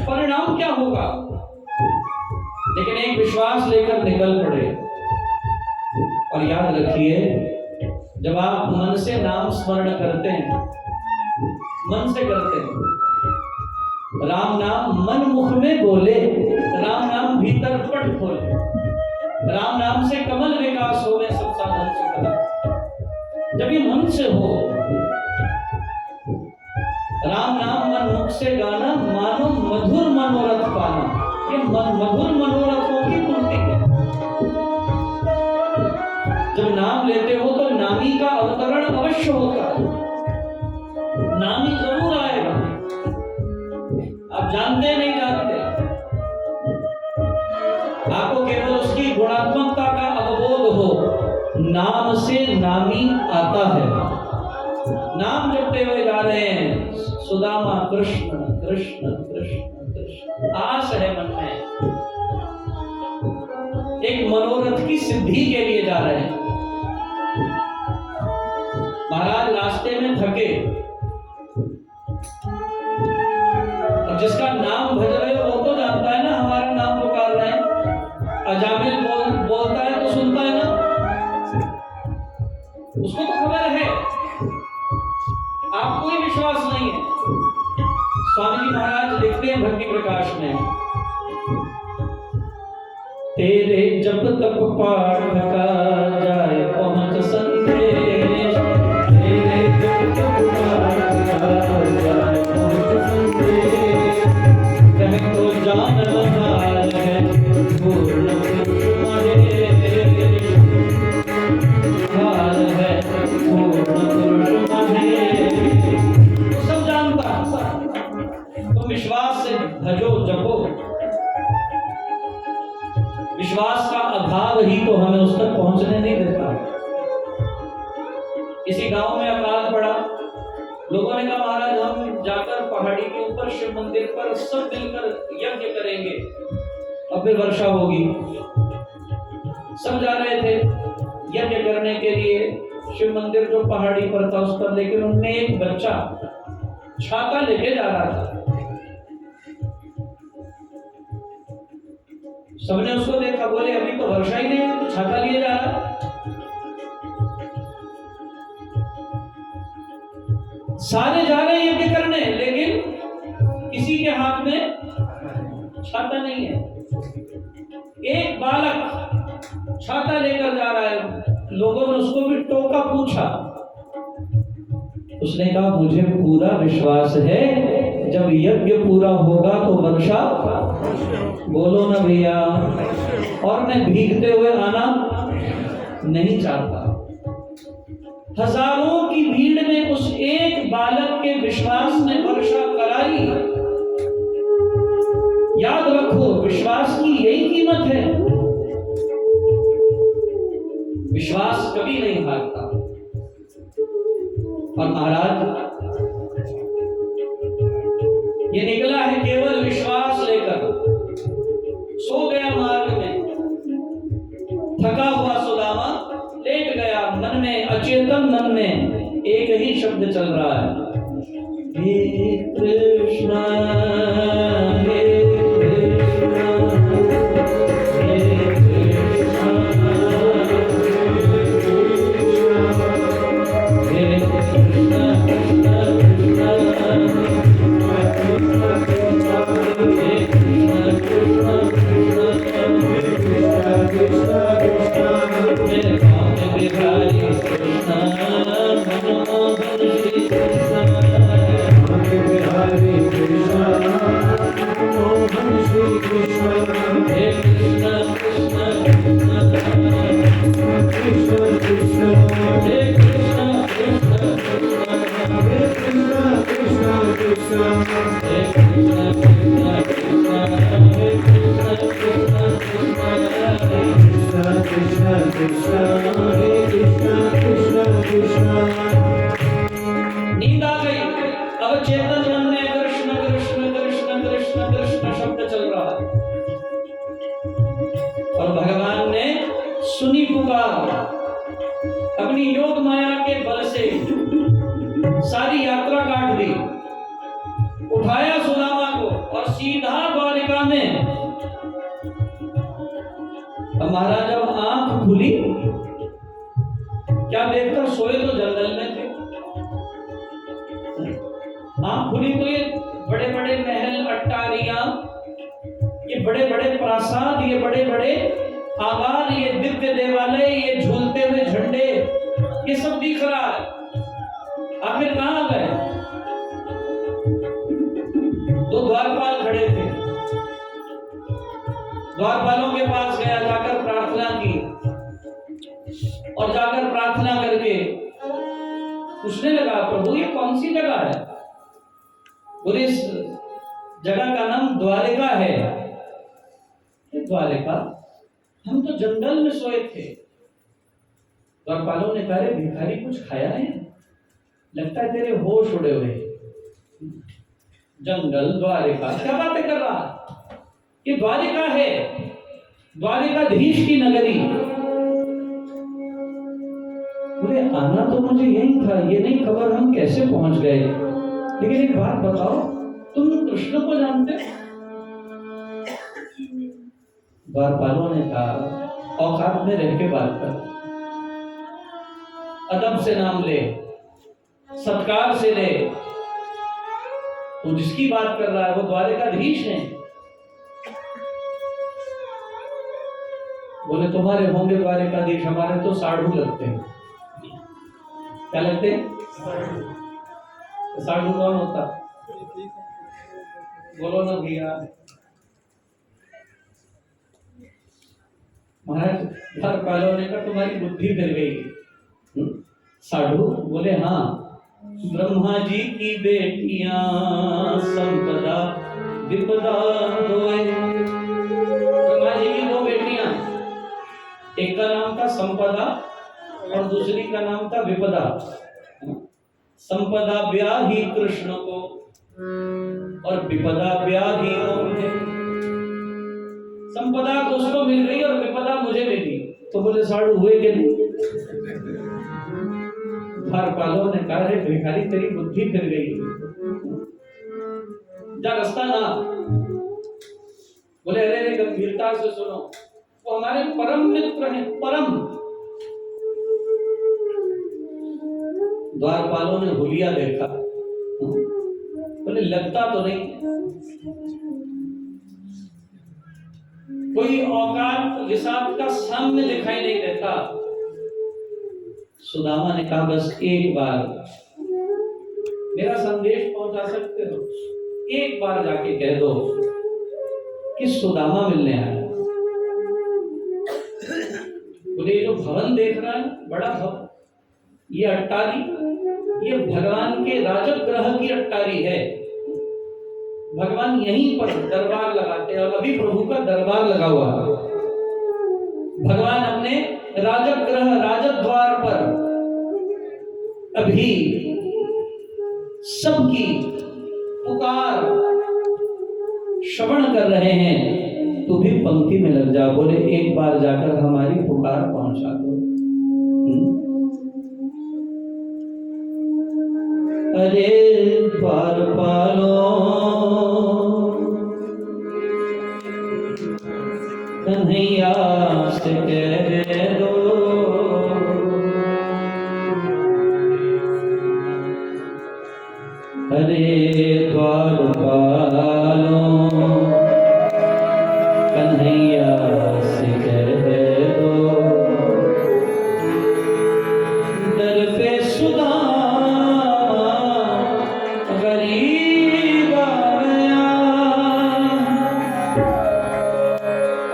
परिणाम क्या होगा? लेकिन एक विश्वास लेकर निकल पड़े। और याद रखिए, जब आप मन से नाम स्मरण करते हैं मन से करते हैं। राम नाम मन मुख में बोले, राम नाम भीतर पट खोले, राम नाम से कमल विकास होवे सब साधन सुखदा। जब ये मन से हो, राम नाम मन मुख से गाना, मानो मधुर मनोरथ पाना। ये मधुर मनोरथों की पूर्ति है। जब नाम लेते हो तो नामी का अवतरण अवश्य होता है, नामी जरूर आएगा। आप जानते नहीं जानते, आपको केवल उसकी गुणात्मकता का अवबोध हो। नाम से नामी आता है। नाम जपते हुए जा रहे हैं, सुदामा कृष्ण कृष्ण कृष्ण कृष्ण, आस है मन में, एक मनोरथ की सिद्धि के लिए जा रहे हैं। महाराज रास्ते में थके, और जिसका नाम भज रहे हो वो तो जानता है ना हमारा नाम पुकार रहे हैं। अजामिल बोलता है तो सुनता है ना, उसको तो खबर है, आपको ही विश्वास नहीं है। स्वामी जी महाराज लिखते हैं भक्ति प्रकाश में, तेरे जब तक पाठ का जाए पहुंच संदेश, तेरे जब तक पाठ का जाए पहुंच संदेश, कह तो जान हाल है पूर्ण पुरुष महेश, हाल है पूर्ण पुरुष महेश। तो सब जानता, तो विश्वास से भजो जपो। विश्वास का अभाव ही तो हमें उस तक पहुंचने नहीं देता। किसी गांव में अकाल पड़ा, लोगों ने कहा महाराज हम जाकर पहाड़ी के ऊपर शिव मंदिर पर सब मिलकर यज्ञ करेंगे और फिर वर्षा होगी। सब जा रहे थे यज्ञ करने के लिए शिव मंदिर जो पहाड़ी पर था उस पर, लेकिन उनमें एक बच्चा छाता लेके जा रहा था। सबने उसको देखा, बोले अभी तो वर्षा ही नहीं है, तो छाता लिए जा रहा। सारे जा रहे हैं यज्ञ करने, लेकिन किसी के हाथ में छाता नहीं है। एक बालक छाता लेकर जा रहा है। लोगों ने उसको भी टोका, पूछा। उसने कहा मुझे पूरा विश्वास है जब यज्ञ पूरा होगा तो वर्षा, बोलो ना भैया, और मैं भीगते हुए आना नहीं चाहता। हजारों की भीड़ में उस एक बालक के विश्वास ने वर्षा कराई। याद रखो, विश्वास की यही कीमत है। विश्वास कभी नहीं हारता। और महाराज ये निकला है केवल विश्वास लेकर। सो गया मार्ग में, थका हुआ सुदामा लेट गया। मन में, अचेतन मन में एक ही शब्द चल रहा है, हे कृष्णा हे कृष्णा हे कृष्णा हे कृष्णा कृष्णा नींद आ गई। अब चेतन मन में कृष्ण कृष्ण कृष्ण कृष्ण कृष्ण शब्द चल रहा है। और भगवान ने सुनी पुकार। अपनी योग माया के बल से सारी यात्रा काट दी, उठाया सुदामा को और सीधा द्वारिका में। अब महाराज जब आंख खुली, क्या देखकर सोए तो जंगल में थे। आंख खुली तो ये बड़े बड़े महल, अट्टारियां, ये बड़े बड़े प्रासाद, ये बड़े बड़े आवार, ये दिव्य देवालय, ये झूलते हुए झंडे, ये सब दिख रहा है। आखिर कहां गए? दो द्वारपाल खड़े थे। द्वारपालों के पास गया, जाकर प्रार्थना की, और जाकर प्रार्थना करके पूछने लगा, प्रभु ये कौन सी जगह है? बोले इस जगह का नाम द्वारिका है। द्वारिका? हम तो जंगल में सोए थे। द्वारपालों ने कहा, भिखारी कुछ खाया है? लगता है तेरे होश उड़े हुए। जंगल, द्वारिका, क्या बातें कर रहा है? ये द्वारिका है, द्वारिकाधीश की नगरी। बोले आना तो मुझे यही था, ये नहीं खबर हम कैसे पहुंच गए। लेकिन एक बात बताओ, तुम कृष्ण को जानते हो? द्वारपालों ने कहा, औकात में रह के बात कर, अदब से नाम ले, सत्कार से ले। तू जिसकी बात कर रहा है वो द्वारिकाधीश है। बोले तुम्हारे होंगे द्वारिकाधीश, हमारे तो साधु लगते हैं। क्या लगते हैं? साधु कौन होता? बोलो ना भैया। महाराज द्वारपालों ने कहा तुम्हारी बुद्धि फिर गई। साधु? बोले हाँ, ब्रह्मा जी की बेटियां संपदा विपदा दोए। ब्रह्मा जी की दो बेटियां, एक का नाम था संपदा और दूसरी का नाम था विपदा। संपदा ब्याही कृष्ण को और विपदा ब्याही मुझे। संपदा तो उसको मिल गई और विपदा मुझे मिली। तो बोले साधु हुए कि नहीं? द्वारपालों ने कहा, रे भिखारी तेरी बुद्धि फिर गई, जा रास्ता ना। बोले अरे गंभीरता से सुनो, वो हमारे परम मित्र हैं, परम। द्वारपालों ने हुलिया देखा, बोले लगता तो नहीं, कोई औकात विसात का सामने दिखाई नहीं देता। सुदामा ने कहा, बस एक बार मेरा संदेश पहुंचा सकते हो? एक बार जाके कह दो कि सुदामा मिलने आया। बोले ये जो भवन देख रहा है, बड़ा भवन, ये अट्टारी, ये भगवान के राजगृह की अट्टारी है। भगवान यहीं पर दरबार लगाते हैं और अभी प्रभु का दरबार लगा हुआ है। भगवान अपने राजगृह, राजद्वार पर अभी सबकी पुकार श्रवण कर रहे हैं। तू भी पंक्ति में लग जा। बोले एक बार जाकर हमारी पुकार पहुंचा दो। अरे द्वारपालों, कन्हैया से कह दो, अरे द्वारपालों, कन्हैया से कह दो, दर पे सुदामा गरीब आ गया।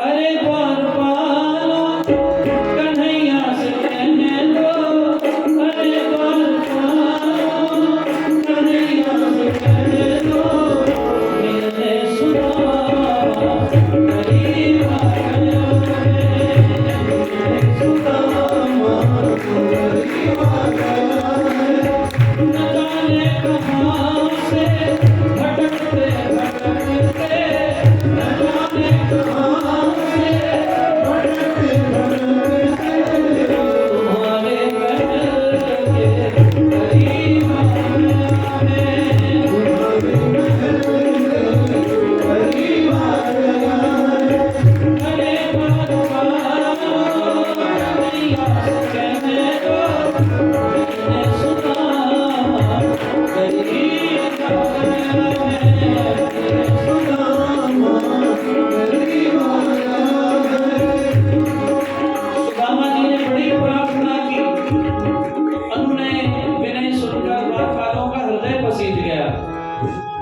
अरे द्वारपालों, कन्हैया से कह दो, अरे द्वारपालों, कन्हैया से कह दो, मेरे सुदामा गरीब आ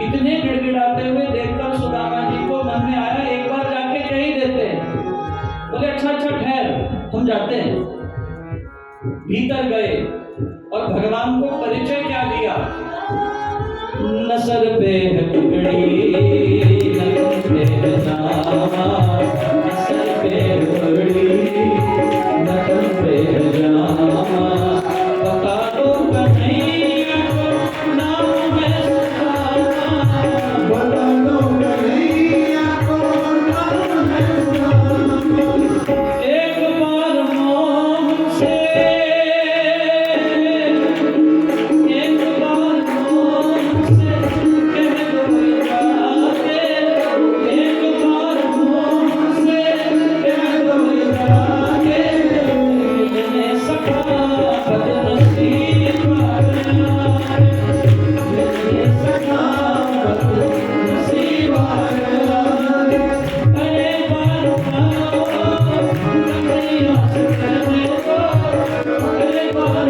इतने गिड़गिड़ाते हुए देखकर सुदामा जी को मन में आया एक बार जाके कह ही देते हैं। बोले अच्छा ठहर, हम जाते हैं। भीतर गए और भगवान को परिचय क्या दिया? न सर पे है पगड़ी, न कंधे पे नामा, न सर पे है पगड़ी, न कंधे पे नामा। बता दो कन्हैया को नाम है सुदामा, बता दो कन्हैया को नाम है सुदामा। एक बार मोह से, एक बार मोह से कह दो जाके, एक बार मोह से कह दो जाके, मैंने सखा बदनसीब आया, मैंने सखा बदनसीब आया। अरे बार कन्हैया से कहने को, अरे बार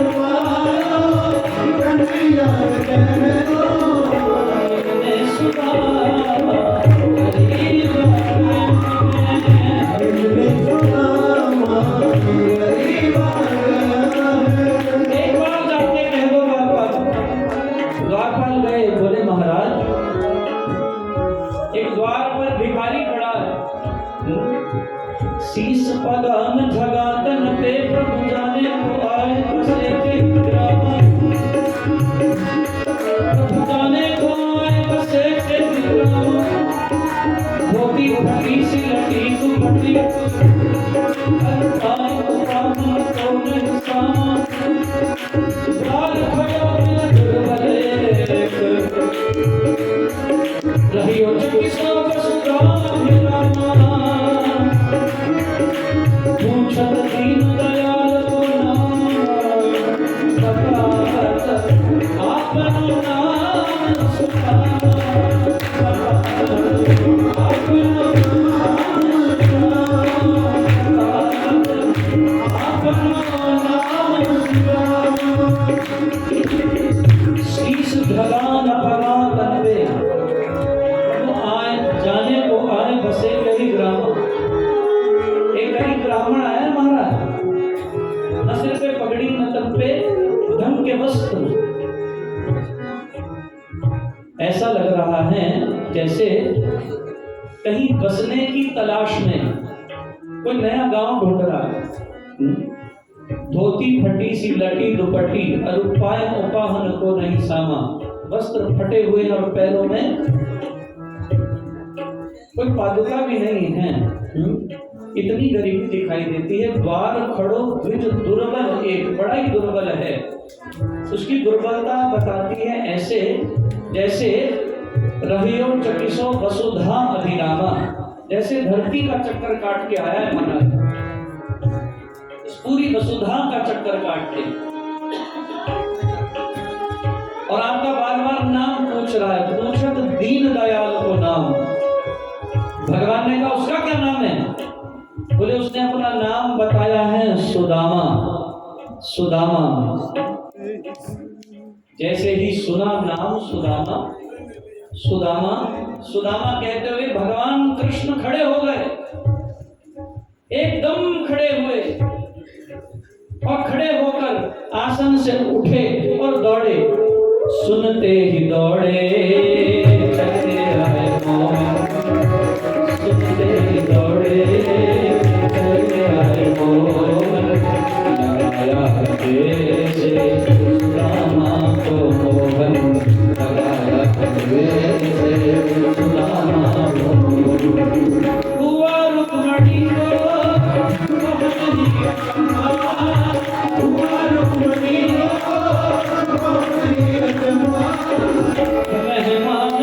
कन्हैया कहने दो, मैंने सुदामा गरीब आया। सुदामा गरीब आया है। एक बार जाके कह दो द्वारपाल। द्वारपाल गए, बोले महाराज एक द्वार पर भिखारी खड़ा है, शीस पगान झगातन पे प्रभु जाने को आए, बसे के ग्राम प्रभु जाने को आए, बसे के ग्राम। धोती फटी सी लटी दुपट्टी, अल्लाह को काम तो नहीं सामा। द्वार खड़ो में दुर्बले, रहियो किसो वसुधाम रामा। पूछत दीन दयाल को नाम, बतावत आपनो नाम सुदामा। आपनो नाम सुदामा, आपनो नाम सुदामा। शीश ढलान पगान तनवे, वो आए जाने को आए, बसे कई ग्राम। एक गरीब ब्राह्मण आया महाराज, न सिर पे पगड़ी न तन पे ढंग के वस्त्र। ऐसा लग रहा है जैसे कहीं बसने की तलाश में कोई नया गांव ढूंढ रहा है। धोती फटी सी लटी दुपट्टी, अरुपाय उपाहन को नहीं सामा। वस्त्र फटे हुए और पैरों में कोई पादुका भी नहीं है। इतनी गरीबी दिखाई देती है। द्वार खड़ो द्विज दुर्बल, एक बड़ा ही दुर्बल है। उसकी दुर्बलता बताती है ऐसे जैसे रहियो चकिसो वसुधा अभिरामा, जैसे धरती का चक्कर काट के आया है महाराज, इस पूरी वसुधा का चक्कर काट के, और आपका बार बार नाम पूछ रहा है। पूछत दीन दयाल को नाम। भगवान ने कहा उसका क्या नाम है? बोले उसने अपना नाम बताया है सुदामा। सुदामा, जैसे ही सुना नाम सुदामा, सुदामा सुदामा कहते हुए भगवान कृष्ण खड़े हो गए, एकदम खड़े हुए, और खड़े होकर आसन से उठे और दौड़े। सुनते ही दौड़े चलते आए मोहन, सुनते ही दौड़े चलते आए मोहन। लगाया से सुदामा को मोहन, लगाया से सुदामा को मोहन। हुआ रुक्मणी को मोहन ही अचंभा, हुआ रुक्मणी को मोहन ही अचंभा। मेहमान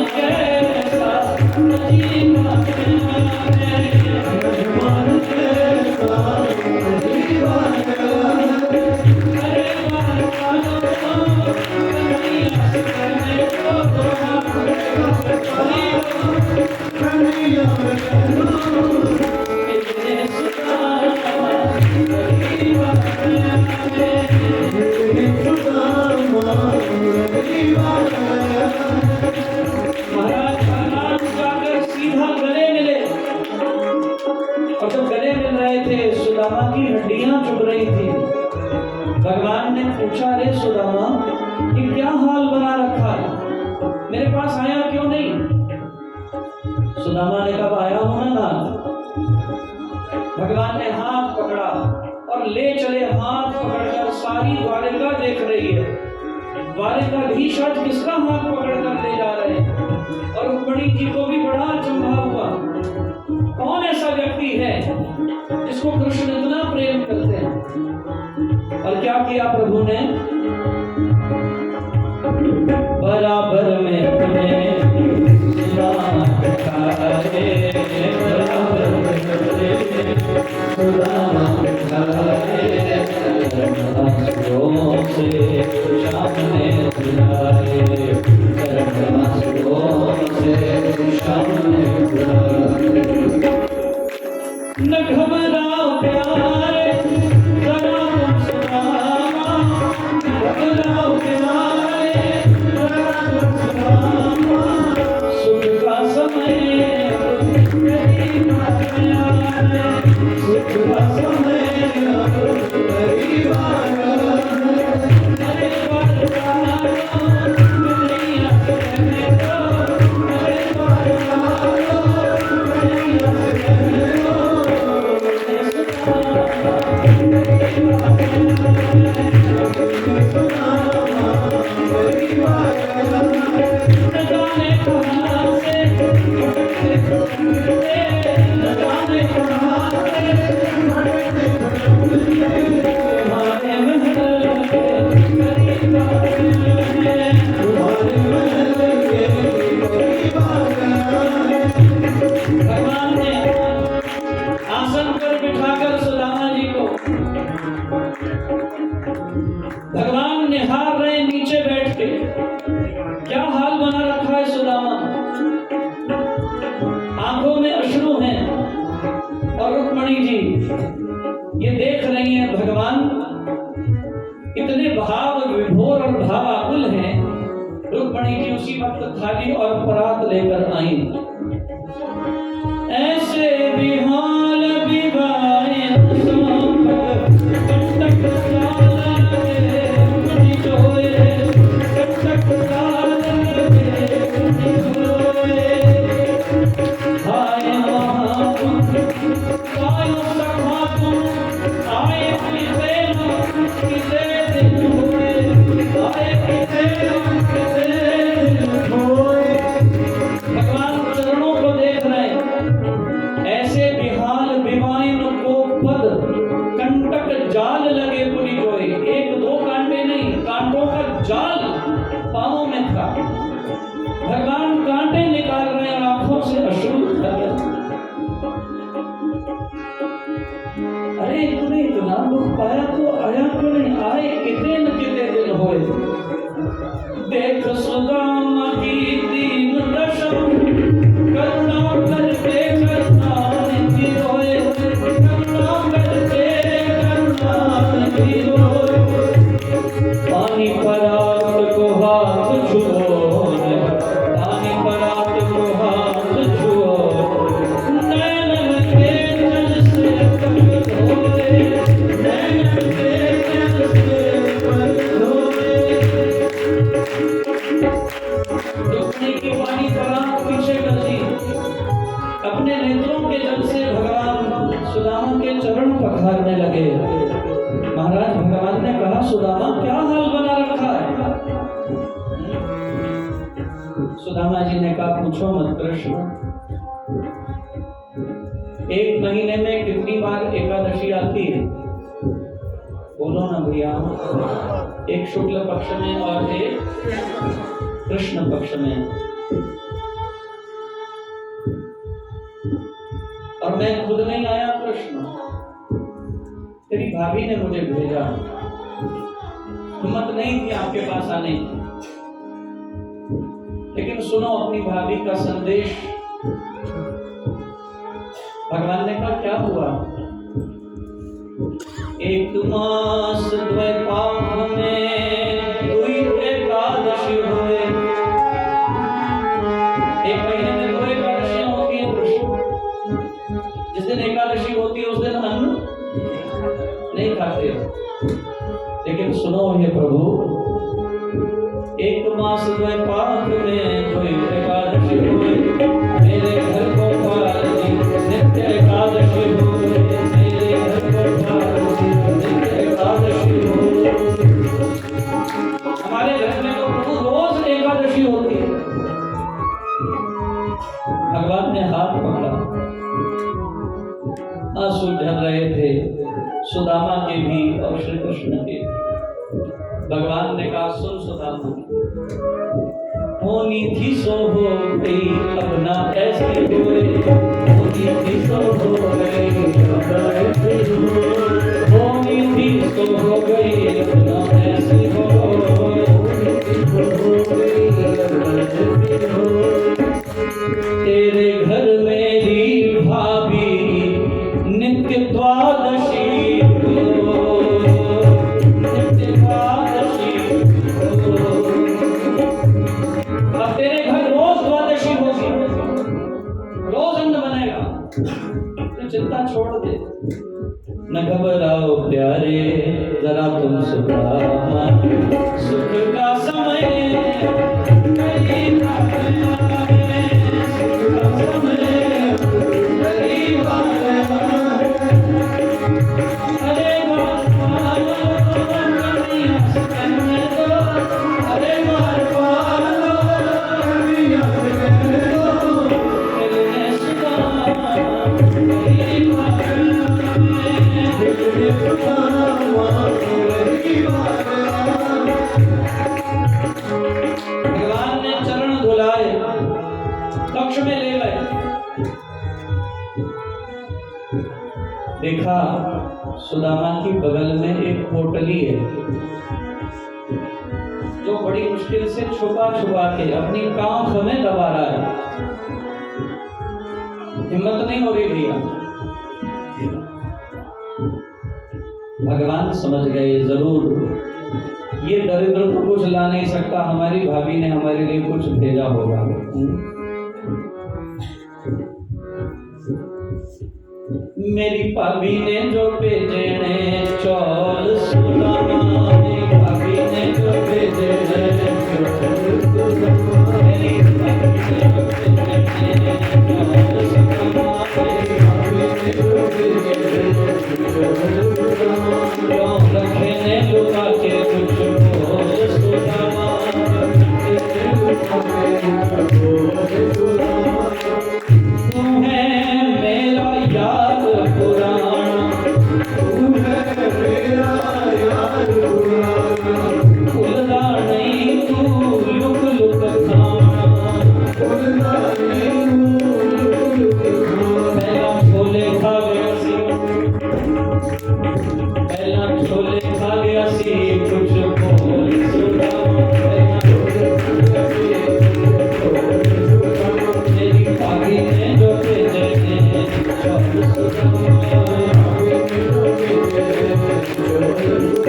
क्या हाल बना रखा है, मेरे पास आया क्यों नहीं? सुदामा ने कहा आया हूं ना नाथ। भगवान ने हाथ पकड़ा और ले चले, हाथ पकड़कर सारी द्वारिका देख रही है। द्वारिकाधीश आज किसका हाथ पकड़कर ले जा रहे हैं? और रुक्मिणी जी को भी बड़ा अचंभा हुआ, कौन ऐसा व्यक्ति है जिसको कृष्ण इतना प्रेम करते हैं? और क्या किया प्रभु ने? बराबर में सुदामा न घबराओ प्यारे, जरा तुम सुदामा, घबराओ प्यारे, जरा तुम सुदामा, सुख का समय करीब आया है, सुख का समय करीब आया है। अरे बार बार दुनिया कहने दो, अरे बार बार दुनिया कहने दो। भगवान ने आसन पर बिठाकर सुदामा जी को, भगवान निहार रहे नीचे बैठ के, क्या हाल बना रखा है सुदामा। आंखों में अश्रु हैं और रुक्मिणी जी ये देख रही हैं भगवान इतने भाव विभोर और भावाकुल हैं। रुक्मिणी जी उसी वक्त थाली और परात लेकर आई। ऐसे बिहाल बिवाए संपत कंटक साल के जोए, कंटक साल के जोए। आए महापुरुष आए सखा तुम, आए किसे दिन हुए, आए किसे दिन हुए। भगवान चरणों को देख रहे हैं। ऐसे बिहाल बिवाइन को पद कंटक जाल लगे पुरी जोए। एक दो कांटे नहीं, कांटों का जाल पांवों में था। भगवान कांटे निकाल रहे हैं और आंखों से अश्रु निकल रहे। अरे तूने इतना दुख पाया तो आया क्यों नहीं? आए कितने न कितने दिन होए। देख सुदामा की दीन दशा, करुणा करके करुणा निधि रोए, करुणा करके करुणा निधि रोए। पानी परात को हाथ छुओ, पानी परात को हाथ छुओ, नैन के जल से कप धोए, नैन के जल से कप धोए। रुक्मिणी की वाणी परात पीछे कर दी। अपने नेत्रों के जल से भगवान सुदामा के चरण पखारने लगे। महाराज भगवान ने कहा सुदामा क्या हाल बना रखा है? सुदामा जी ने कहा पूछो मत कृष्ण, एक महीने में कितनी बार एकादशी आती है? बोलो ना भैया। एक शुक्ल पक्ष में और एक कृष्ण पक्ष में। और मैं खुद नहीं आया कृष्ण, तेरी भाभी ने मुझे भेजा। हिम्मत नहीं थी आपके पास आने की, लेकिन सुनो अपनी भाभी का संदेश। भगवान ने कहा क्या हुआ? एक मास द्वैपायन में दुई एकादशी हुए। एक महीने में दो एकादशियां होती हैं कृष्ण। जिस दिन एकादशी होती है उस दिन अन्न नहीं खाते। लेकिन सुनो हे प्रभु, एक मास द्वैपाक में कोई एकादशी हुए, मेरे घर को पालती नित्य एकादशी हुए, मेरे घर को पालती नित्य एकादशी हुए। हमारे घर में तो प्रभु रोज एकादशी होती है। भगवान ने हाथ पकड़ा, आंसू झर रहे थे, सुदामा के भी और श्री कृष्ण के। भगवान ने कहा, सुन सुदामा, होनी थी सो हो गई, अब ना ऐसी हुए, होनी थी सो हो गई, अब ना ऐसी हुए, होनी थी सो हो गई, अब ना ऐसी हो, होनी थी सो हो गई, अब ना ऐसी हो। तेरे घर मेरी भाभी नित्य द्वादशी हो, नित्य द्वादशी हो। अब तेरे घर रोज द्वादशी होगी, रोज अन्न बनेगा, तो चिंता छोड़ दे। न घबराओ प्यारे, जरा तुम सुदामा, सुख का समय करीब आ गया है, सुख का समय करीब आ गया है। अरे मार पालो कन्हैया से कहने दो, अरे मार पालो कन्हैया से कहने दो, मिलने सुदामा करीब आ गया है, मिलने सुदामा करीब आ गया है। भगवान ने चरण धुलाए, कक्ष में ले गए, देखा सुदामा की बगल में एक पोटली है, जो बड़ी मुश्किल से छुपा छुपा के अपनी कांख में दबा रहा है। हिम्मत नहीं हो रही भैया। भगवान समझ गए, जरूर ये दरिद्र तो कुछ ला नहीं सकता, हमारी भाभी ने हमारे लिए कुछ भेजा होगा। मेरी भाभी ने जो भेजे ने चौल सुदामा, मेरी भाभी ने जो भेजे ने चौल सुदामा, मेरी भाभी ने जो भेजे ने चौल सुदामा, मेरी भाभी ने जो भेजे ने चौल सुदामा। क्यों रखे ने लुका के कुछ बोल सुदामा, रखे ने लुका के कुछ बोल सुदामा। तू है मेरा यार पुराना, तू है मेरा यार पुराना, भूलना नहीं तू लुक लुक खाना, भूलना नहीं तू लुक लुक खाना। पहला छोले खा गया सी, पहला छोले खा गया सी, कुछ बोल सुदामा, पहला छोले खा गया सी, कुछ बोल सुदामा। मेरी भाभी ने जो भेजे ने चौल सुदामा, भाभी ने जो भेजे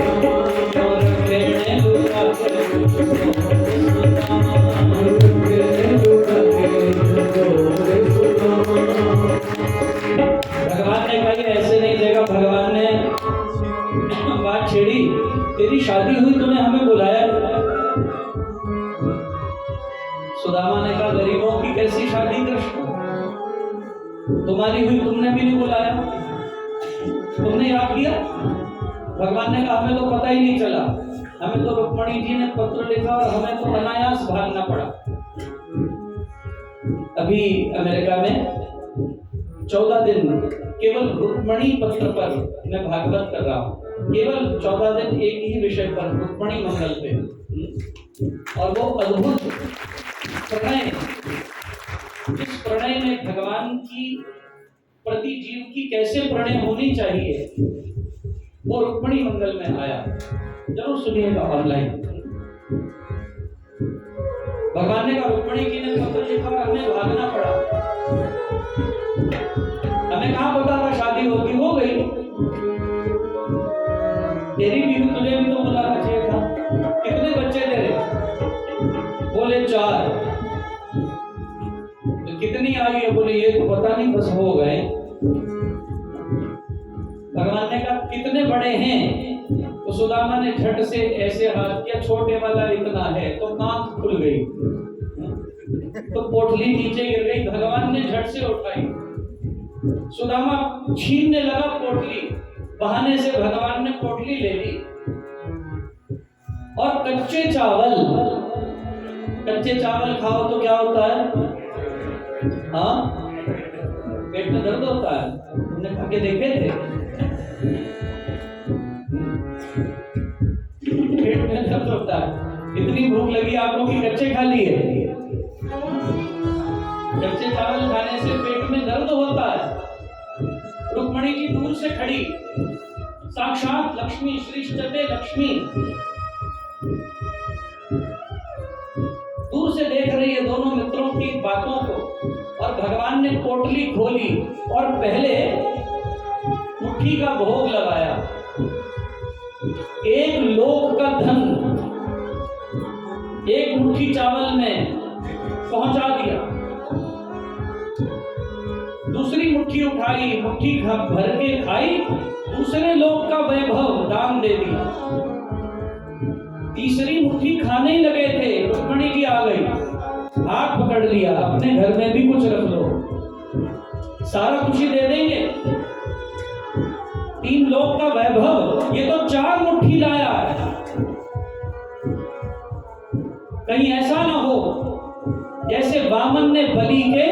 ने चौल सुदामा। और रखे ने लुका के कुछ बोल सुदामा, रखे ने लुका के कुछ बोल सुदामा। भगवान ने कहा ये ऐसे नहीं देगा। भगवान ने बात छेड़ी, तेरी शादी हुई तूने हमें बुलाया। सुदामा ने कहा, गरीबों की कैसी शादी कृष्ण, तुम्हारी हुई तुमने भी नहीं बुलाया, तुमने याद किया। भगवान ने कहा, हमें तो पता ही नहीं चला, हमें तो रुक्मणी जी ने पत्र लिखा और हमें तो अनायास भागना पड़ा। अभी अमेरिका में 14 दिन केवल रुक्मणी पत्र पर मैं भागवत कर रहा हूँ, केवल 14 दिन एक ही विषय पर, रुक्मणी मंगल पे, और वो अद्भुत प्रणय, इस प्रणय में भगवान की प्रति जीव की कैसे प्रणय होनी चाहिए, वो रुक्मणी मंगल में आया। जरूर सुनिएगा ऑनलाइन। भगवान ने कहा, रुक्मणी जी ने पत्र लिखा और हमें भागना पड़ा। हमें कहाँ पता था शादी होगी, हो गई। तेरी बीवी तुझे भी तो बुलाना चाहिए था। कितने बच्चे तेरे? बोले 4। तो कितनी आ गई? बोले ये तो पता नहीं, बस हो गए। भगवान ने कहा, कितने बड़े हैं? तो सुदामा ने झट से ऐसे हाथ किया, छोटे वाला इतना है, तो आंख खुल गई, तो पोटली नीचे गिर गई। भगवान ने झट से उठाई, सुदामा छीनने लगा पोटली, बहाने से भगवान ने पोटली ले ली और कच्चे चावल खाओ तो क्या होता है? हाँ, पेट में दर्द होता है। तुमने खा के देखे थे? पेट में दर्द होता है। इतनी भूख लगी आप लोग की कच्चे खा लिए? कच्चे चावल खाने से पेट में दर्द होता है। रुक्मणी जी दूर से खड़ी, साक्षात लक्ष्मी, श्रीष्ठते लक्ष्मी, दूर से देख रही है दोनों मित्रों की बातों को। और भगवान ने पोटली खोली और पहले मुट्ठी का भोग लगाया, एक लोक का धन एक मुट्ठी चावल में पहुंचा दिया। दूसरी मुट्ठी उठाई, मुट्ठी भर के खाई, दूसरे लोक का वैभव दान दे दिया। तीसरी मुट्ठी खाने ही लगे थे, रुक्मणी जी आ गई, हाथ पकड़ लिया, अपने घर में भी कुछ रख लो, सारा कुछ ही दे देंगे। 3 लोक का वैभव, ये तो 4 मुट्ठी लाया है। कहीं ऐसा ना हो जैसे वामन ने बलि के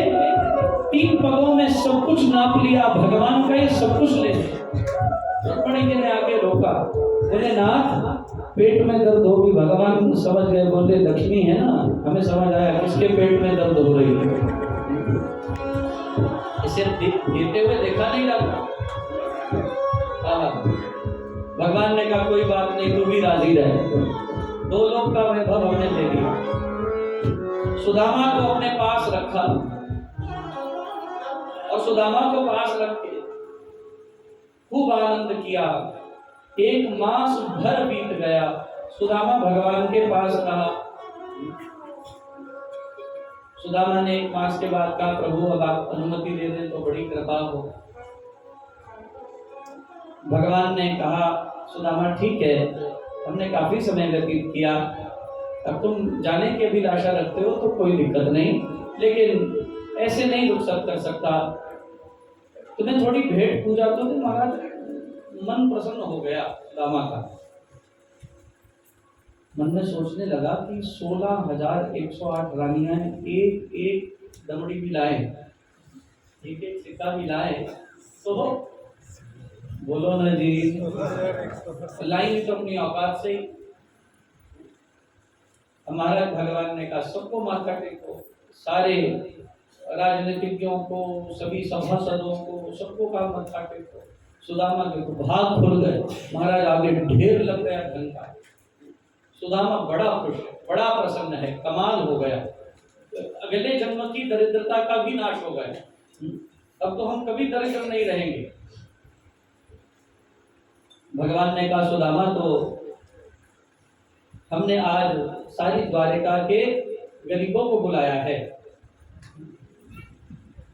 3 पगों में सब कुछ नाप लिया, भगवान का ये सब कुछ ले। रुक्मणी जी ने आके रोका, बोले नाथ पेट में दर्द होगी। भगवान समझ गए, बोले लक्ष्मी है ना, हमें समझ आया किसके पेट में दर्द हो रही है। इसे देते हुए देखा नहीं जाता। भगवान ने कहा कोई बात नहीं, तू भी राजी रहे। 2 लोग का वैभव हमने दे दिया। सुदामा को अपने पास रखा और सुदामा को पास रख के खूब आनंद किया। 1 मास भर बीत गया, सुदामा भगवान के पास रहा। सुदामा ने 1 मास के बाद कहा, प्रभु अब आप अनुमति दे दें तो बड़ी कृपा हो। भगवान ने कहा, सुदामा ठीक है, हमने काफी समय व्यतीत किया, अब तुम जाने की अभिलाषा रखते हो तो कोई दिक्कत नहीं, लेकिन ऐसे नहीं रुखसत कर सकता। तुम्हें थोड़ी भेंट पूजा तो दे। महाराज मन प्रसन्न हो गया सुदामा का। मन में सोचने लगा कि 16,108 रानियां एक दमड़ी भी लाए, एक सिक्का भी लाए, तो बोलो ना जी, लाएंगे तो अपनी औकात से ही। हमारा भगवान ने कहा सबको माथा टेको, सारे राजनीतिज्ञों को, सभी सभासदों को, सबको कहा माथा टेको। सुदामा के तो भाग खुल गए, महाराज आगे ढेर लग गया धन का। सुदामा बड़ा खुश है, बड़ा प्रसन्न है, कमाल हो गया। अगले जन्म की दरिद्रता का भी नाश हो गया, अब तो हम कभी दरिद्र नहीं रहेंगे। भगवान ने कहा सुदामा, तो हमने आज सारी द्वारिका के गरीबों को बुलाया है।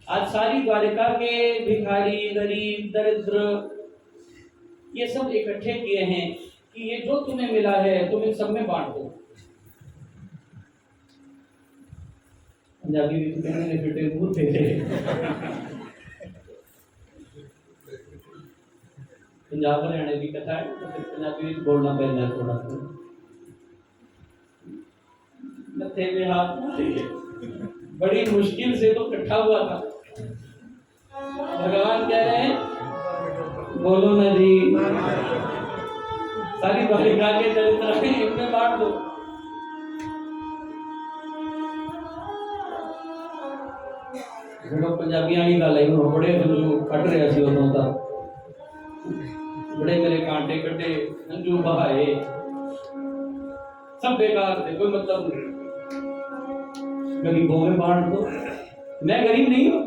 आज सारी द्वारिका के भिखारी, गरीब, दरिद्र, ये सब इकट्ठे किए हैं कि ये जो तुम्हें मिला है तुम इन सब में बांट दो। पंजाबी भी कहने फिटे मुंह थे। पंजाब हरियाणे की कथा है तो फिर पंजाबी बोलना पैदा थोड़ा सा। मत्थे में हाथ मारिए, बड़ी मुश्किल से तो इकट्ठा हुआ था। भगवान कह रहे हैं बोलो ना जी, सारी द्वारिका के दरिद्र इनमें बांट दो। पंजाबियां ही गल है, बड़े हंजू कट रहे सी उदों दा, बड़े मेरे कांटे कटे, हंजू बहाए, सब बेकार थे, कोई मतलब नहीं। गरीबों में बांट दो। मैं गरीब नहीं हूं,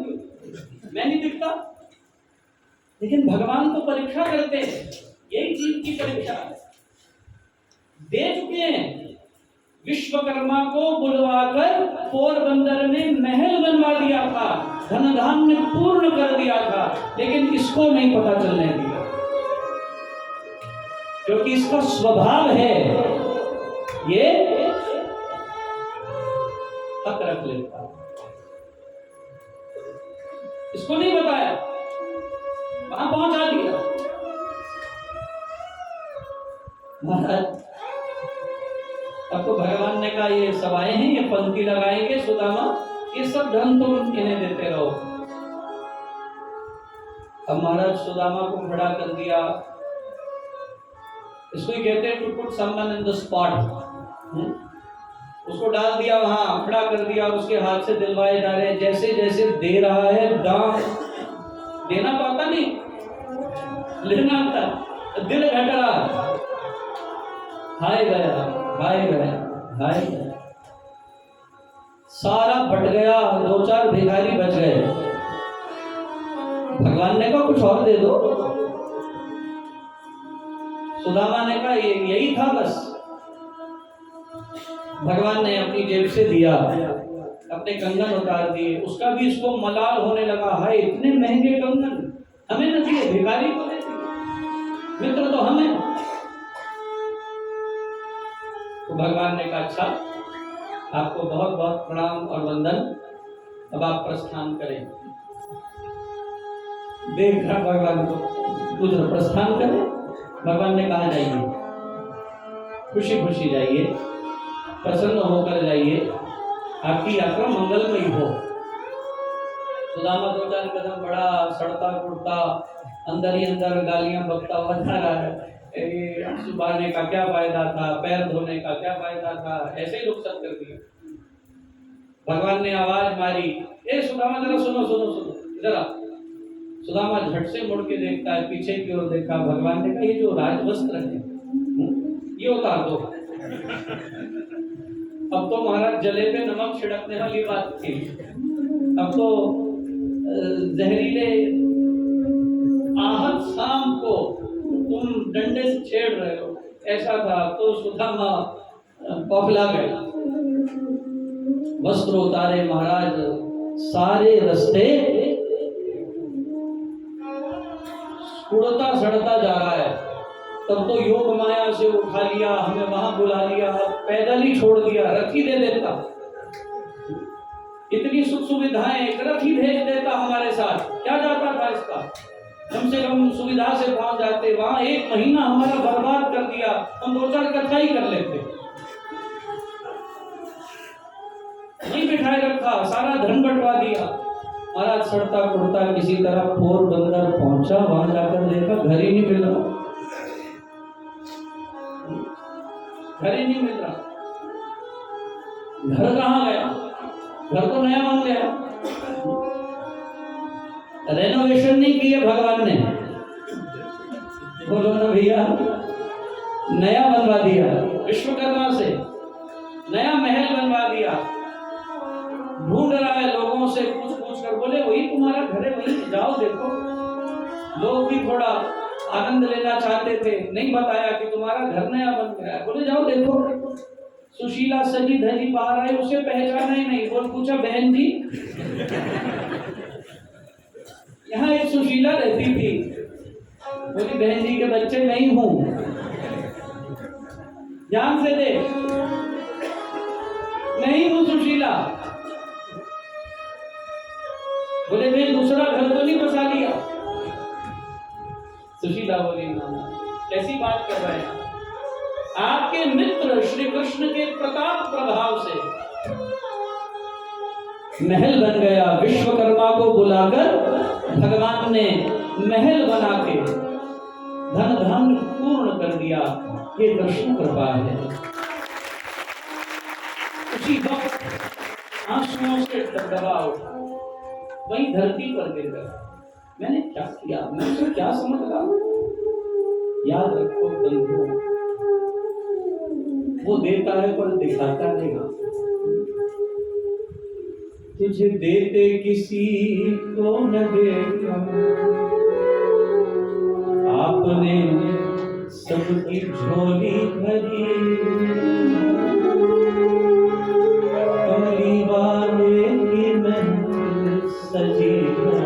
मैं नहीं दिखता, लेकिन भगवान तो परीक्षा करते हैं, यही चीज की परीक्षा है। दे चुके हैं, विश्वकर्मा को बुलवाकर पोरबंदर में महल बनवा दिया था, धन धान्य पूर्ण कर दिया था, लेकिन इसको नहीं पता चलने दिया। क्योंकि इसका स्वभाव है ये हक रख लेता। इसको नहीं बताया, वहां पहुंचा दिया। महाराज अब तो भगवान ने कहा ये सब आए हैं, ये पंक्ति लगाएंगे सुदामा, ये सब धन तुम इन्हें देते रहो। अब महाराज सुदामा को खड़ा कर दिया। इसको ही कहते हैं to put someone in the spot. उसको डाल दिया वहां, खड़ा कर दिया, उसके हाथ से दिलवाए जा रहे हैं। जैसे जैसे दे रहा है दाम, देना तो आता नहीं, लेना आता, दिल घट रहा। हाय गया, हाय गया, हाय गया, सारा बट गया। 2-4 भिखारी बच गए। भगवान ने कहा कुछ और दे दो। सुदामा ने कहा यही था बस। भगवान ने अपनी जेब से दिया, अपने कंगन उतार दिए। उसका भी इसको मलाल होने लगा, हाय इतने महंगे कंगन हमें न दिए, भिखारी को दे दिए, मित्र तो हमें। तो भगवान ने कहा अच्छा, आपको बहुत बहुत प्रणाम और वंदन, अब आप प्रस्थान करें। देख रहा भगवान को, उधर प्रस्थान करें। भगवान ने कहा जाइए, खुशी खुशी जाइए, प्रसन्न होकर जाइए, आपकी यात्रा मंगलमयी हो। सुदामा 2-4 कदम बढ़ा, सड़ता कुड़ता, अंदर ही अंदर गालियां बकता हुआ जा रहा है। सुबाने का क्या फायदा था, पैर धोने का क्या फायदा था, ऐसे ही रुखसत कर दिया। भगवान ने आवाज मारी, ए सुदामा जरा सुनो सुनो सुनो जरा। सुदामा झट से मुड़ के देखता है, पीछे की ओर देखा। भगवान ने कहा ये जो राजवस्त्र है ये उतार दो। अब तो महाराज जले पे नमक छिड़कने वाली बात थी। अब तो जहरीले आहत शाम को तुम डंडे से छेड़ रहे हो, ऐसा था। तो सुदामा पगला गया। वस्त्र उतारे महाराज, सारे रास्ते उड़ता सड़ता जा रहा है। तब तो योग माया से उठा लिया, हमें वहां बुला लिया, पैदल ही छोड़ दिया, रथ ही दे देता। इतनी सुख सुविधाएं, एक रथ ही भेज देता हमारे साथ, क्या जाता था इसका। कम से कम सुविधा से पहुंच जाते। वहां 1 महीना हमारा बर्बाद कर दिया, हम 2-4 कथा ही कर लेते। नहीं बिठाए रखा, सारा धन बंटवा दिया। महाराज सड़ता कुड़ता किसी तरह पोरबंदर पहुंचा। वहां जाकर देखा घर ही नहीं मिल रहा, घर ही नहीं मिल रहा। घर कहाँ गया? घर तो नया बन गया, रेनोवेशन नहीं की है भगवान ने। बोलो ना भैया, नया बनवा दिया, विश्वकर्मा से नया महल बनवा दिया। ढूंढ रहा है लोगों से पूछ पूछ कर, बोले वही तुम्हारा घर है, वही जाओ देखो। लोग भी थोड़ा आनंद लेना चाहते थे, नहीं बताया कि तुम्हारा घर नया बन गया है। बोले जाओ देखो। सुशीला सजी धजी बाहर आई, उसे पहचाना ही नहीं। बोल पूछा बहन जी, यहाँ एक सुशीला रहती थी। बोली बहन जी के बच्चे मैं ही हूं, ध्यान से देख, मैं ही हूं सुशीला। बोले मैं दूसरा घर तो नहीं बसा लिया? सुशीला बोली ना, कैसी बात कर रहे हैं? आपके मित्र श्री कृष्ण के प्रताप प्रभाव से महल बन गया। विश्वकर्मा को बुलाकर भगवान ने महल बना के धन धन पूर्ण कर दिया। ये कृष्ण कृपा है। उसी वक्त आंसुओं से डगडगा उठा, वही धरती पर गिर गया। मैंने क्या किया, मैं उसे क्या समझ रहा हूं? याद रखो बंधु, वो देता है पर दिखाता नहीं। तुझे देते किसी को न देखा, आपने सबकी झोली भरी। कमली वाले की महफिल सजी है,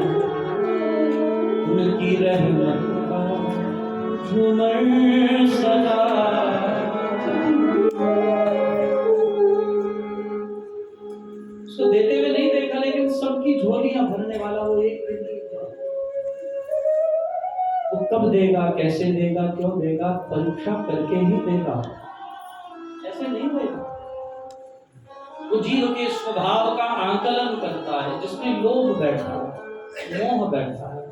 उनकी रहमत का झूमर सा उसको देते हुए नहीं देखा, लेकिन सबकी झोलियां भरने वाला वो एक व्यक्ति था। वो कब देगा, कैसे देगा, क्यों देगा, परीक्षा करके ही देगा, ऐसे नहीं देगा। वो जीव के स्वभाव का आकलन करता है। जिसमें लोभ बैठा है, मोह बैठा है,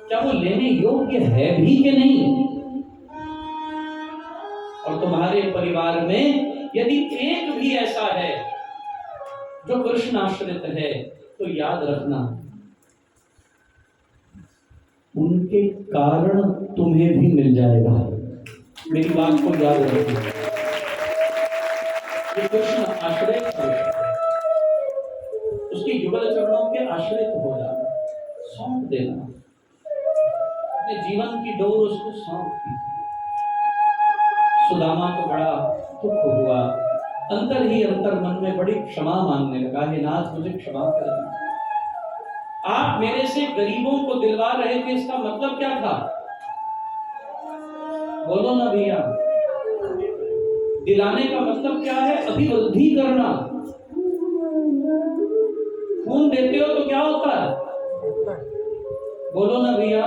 क्या वो लेने योग्य है भी कि नहीं? और तुम्हारे परिवार में यदि एक भी ऐसा है जो कृष्ण आश्रित है, तो याद रखना उनके कारण तुम्हें भी मिल जाएगा। मेरी बात को याद रखना। ये कृष्ण आश्रित है, उसके युगल चरणों के आश्रित हो जाना, सौंप देना, अपने जीवन की डोर उसको सौंप दी। सुदामा को बड़ा दुख हुआ, अंतर ही अंतर मन में बड़ी क्षमा मांगने लगा, हे नाथ मुझे क्षमा कर दीजिए। आप मेरे से गरीबों को दिलवा रहे थे, इसका मतलब क्या था? बोलो ना भैया, दिलाने का मतलब क्या है? अभिवृद्धि करना। खून देते हो तो क्या होता है? बोलो ना भैया,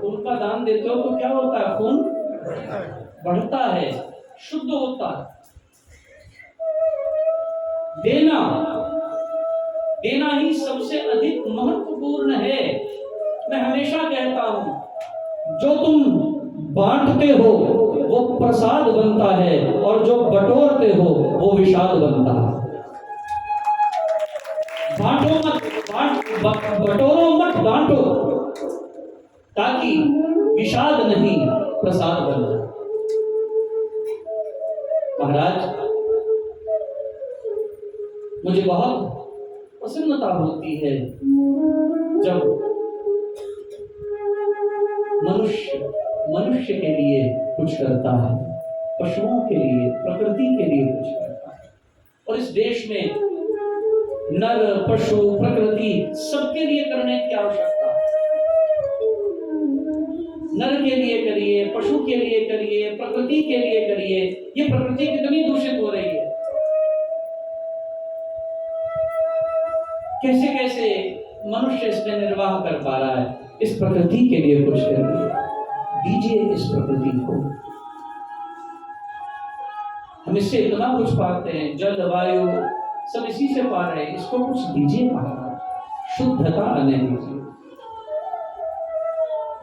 खून का दान देते हो तो क्या होता है? खून बढ़ता है, शुद्ध होता है। देना देना ही सबसे अधिक महत्वपूर्ण है। मैं हमेशा कहता हूं, जो तुम बांटते हो वो प्रसाद बनता है, और जो बटोरते हो वो विषाद बनता है। बांटो मत, बटोरो मत, बांटो, ताकि विषाद नहीं प्रसाद बन जाए। महाराज, मुझे बहुत प्रसन्नता होती है जब मनुष्य के लिए कुछ करता है, पशुओं के लिए, प्रकृति के लिए कुछ करता है। और इस देश में नर, पशु, प्रकृति सबके लिए करने की आवश्यकता है। नर के लिए करिए, पशु के लिए करिए, प्रकृति के लिए करिए। ये प्रकृति कितनी दूषित हो रही है, कैसे कैसे मनुष्य इसमें निर्वाह कर पा रहा है। इस प्रकृति के लिए कुछ करिए, दीजिए इस प्रकृति को। हम इससे इतना कुछ पाते हैं, जल वायु सब इसी से पा रहे हैं, इसको कुछ दीजिए महाराज, शुद्धता आने दीजिए।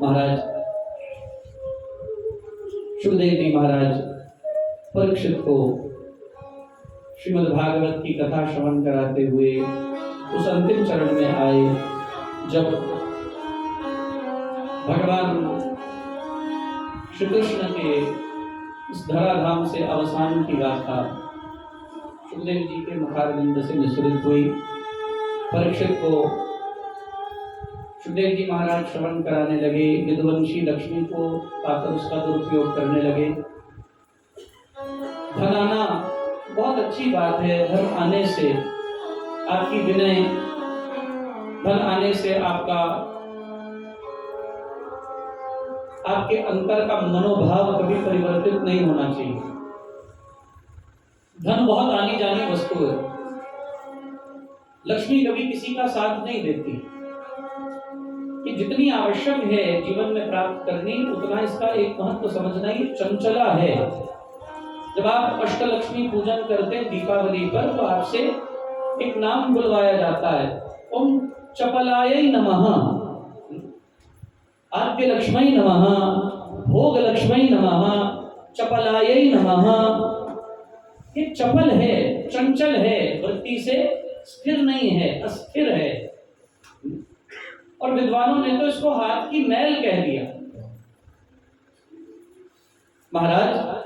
महाराज सुखदेव जी महाराज परीक्षित को श्रीमद् भागवत की कथा श्रवण कराते हुए उस अंतिम चरण में आए, जब भगवान श्री कृष्ण के इस धराधाम से अवसान की गाथा सुखदेव जी के मुखारविंद से निसृत हुई। परीक्षित को सुखदेव जी महाराज श्रवण कराने लगे, विद्वंशी लक्ष्मी को पाकर उसका दुरुपयोग करने लगे। धन आना बहुत अच्छी बात है, धन आने से आपकी विनय, धन आने से आपके अंतर का मनोभाव कभी परिवर्तित नहीं होना चाहिए। धन बहुत आनी जानी वस्तु है, लक्ष्मी कभी किसी का साथ नहीं देती। कि जितनी आवश्यक है जीवन में प्राप्त करनी, उतना इसका एक महत्व समझना ही चंचला है। जब आप अष्टलक्ष्मी पूजन करते हैं दीपावली पर, तो आपसे एक नाम बुलवाया जाता है, ओम चपलायै नमः, आद्य लक्ष्मी नमः, भोग लक्ष्मी नमः, चपलायै नमः। ये चपल है, चंचल है, वृत्ति से स्थिर नहीं है, अस्थिर है। और विद्वानों ने तो इसको हाथ की मैल कह दिया। महाराज,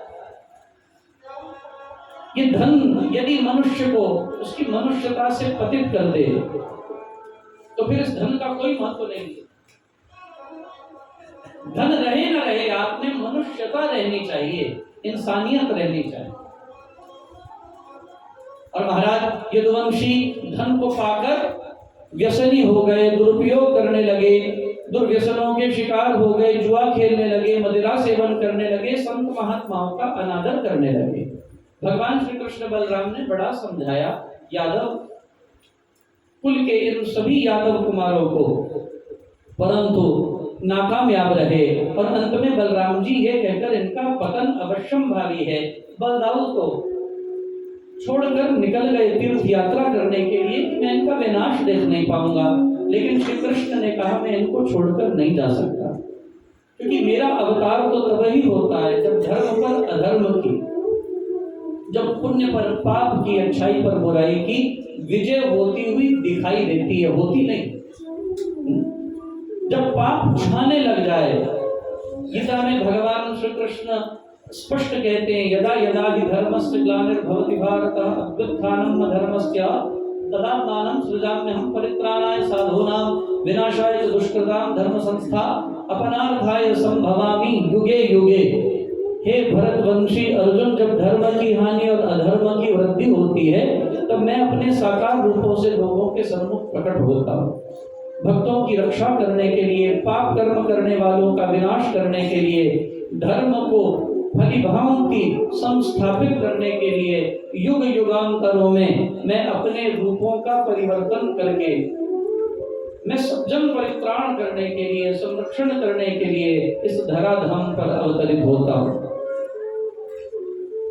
ये धन यदि मनुष्य को उसकी मनुष्यता से पतित कर दे, तो फिर इस धन का कोई महत्व नहीं है। धन रहे न रहे, आप में मनुष्यता रहनी चाहिए, इंसानियत रहनी चाहिए। और महाराज यदुवंशी धन को पाकर व्यसनी हो गए, दुरुपयोग करने लगे, दुर्व्यसनों के शिकार हो गए, जुआ खेलने लगे, मदिरा सेवन करने लगे, संत महात्माओं का अनादर करने लगे। भगवान श्री कृष्ण बलराम ने बड़ा समझाया यादव कुल के इन सभी यादव कुमारों को, परंतु नाकामयाब रहे और अंत में बलराम जी ये कहकर इनका पतन अवश्यम भावी है, बलदाऊ को छोड़कर निकल गए तीर्थ यात्रा करने के लिए कि मैं इनका विनाश देख नहीं पाऊंगा। लेकिन श्री कृष्ण ने कहा मैं इनको छोड़कर नहीं जा सकता, क्योंकि मेरा अवतार तो तब ही होता है जब धर्म पर अधर्म की, जब पुण्य पर पाप की, अच्छाई पर बुराई की विजय होती हुई दिखाई देती है, होती नहीं। जब पाप छाने लग जाए, गीता में भगवान श्री कृष्ण स्पष्ट कहते हैं यदा यदा हि धर्मस्य ग्लानिर्भवति भारत अभ्युत्थानम् अधर्मस्य तदात्मानं सृजाम्यहं परित्राणाय साधूनां विनाशाय च दुष्कृतां धर्म संस्था अपनार्थाय संभवामि युगे युगे। हे भरतवंशी अर्जुन, जब धर्म की हानि और अधर्म की वृद्धि होती है तब मैं अपने साकार रूपों से लोगों के सम्मुख प्रकट होता हूँ, भक्तों की रक्षा करने के लिए, पाप कर्म करने वालों का विनाश करने के लिए, धर्म को फलिभांति संस्थापित करने के लिए युग युगांतरों में मैं अपने रूपों का परिवर्तन करके मैं सज्जन परित्राण करने के लिए, संरक्षण करने के लिए इस धराधाम पर अवतरित होता हूँ।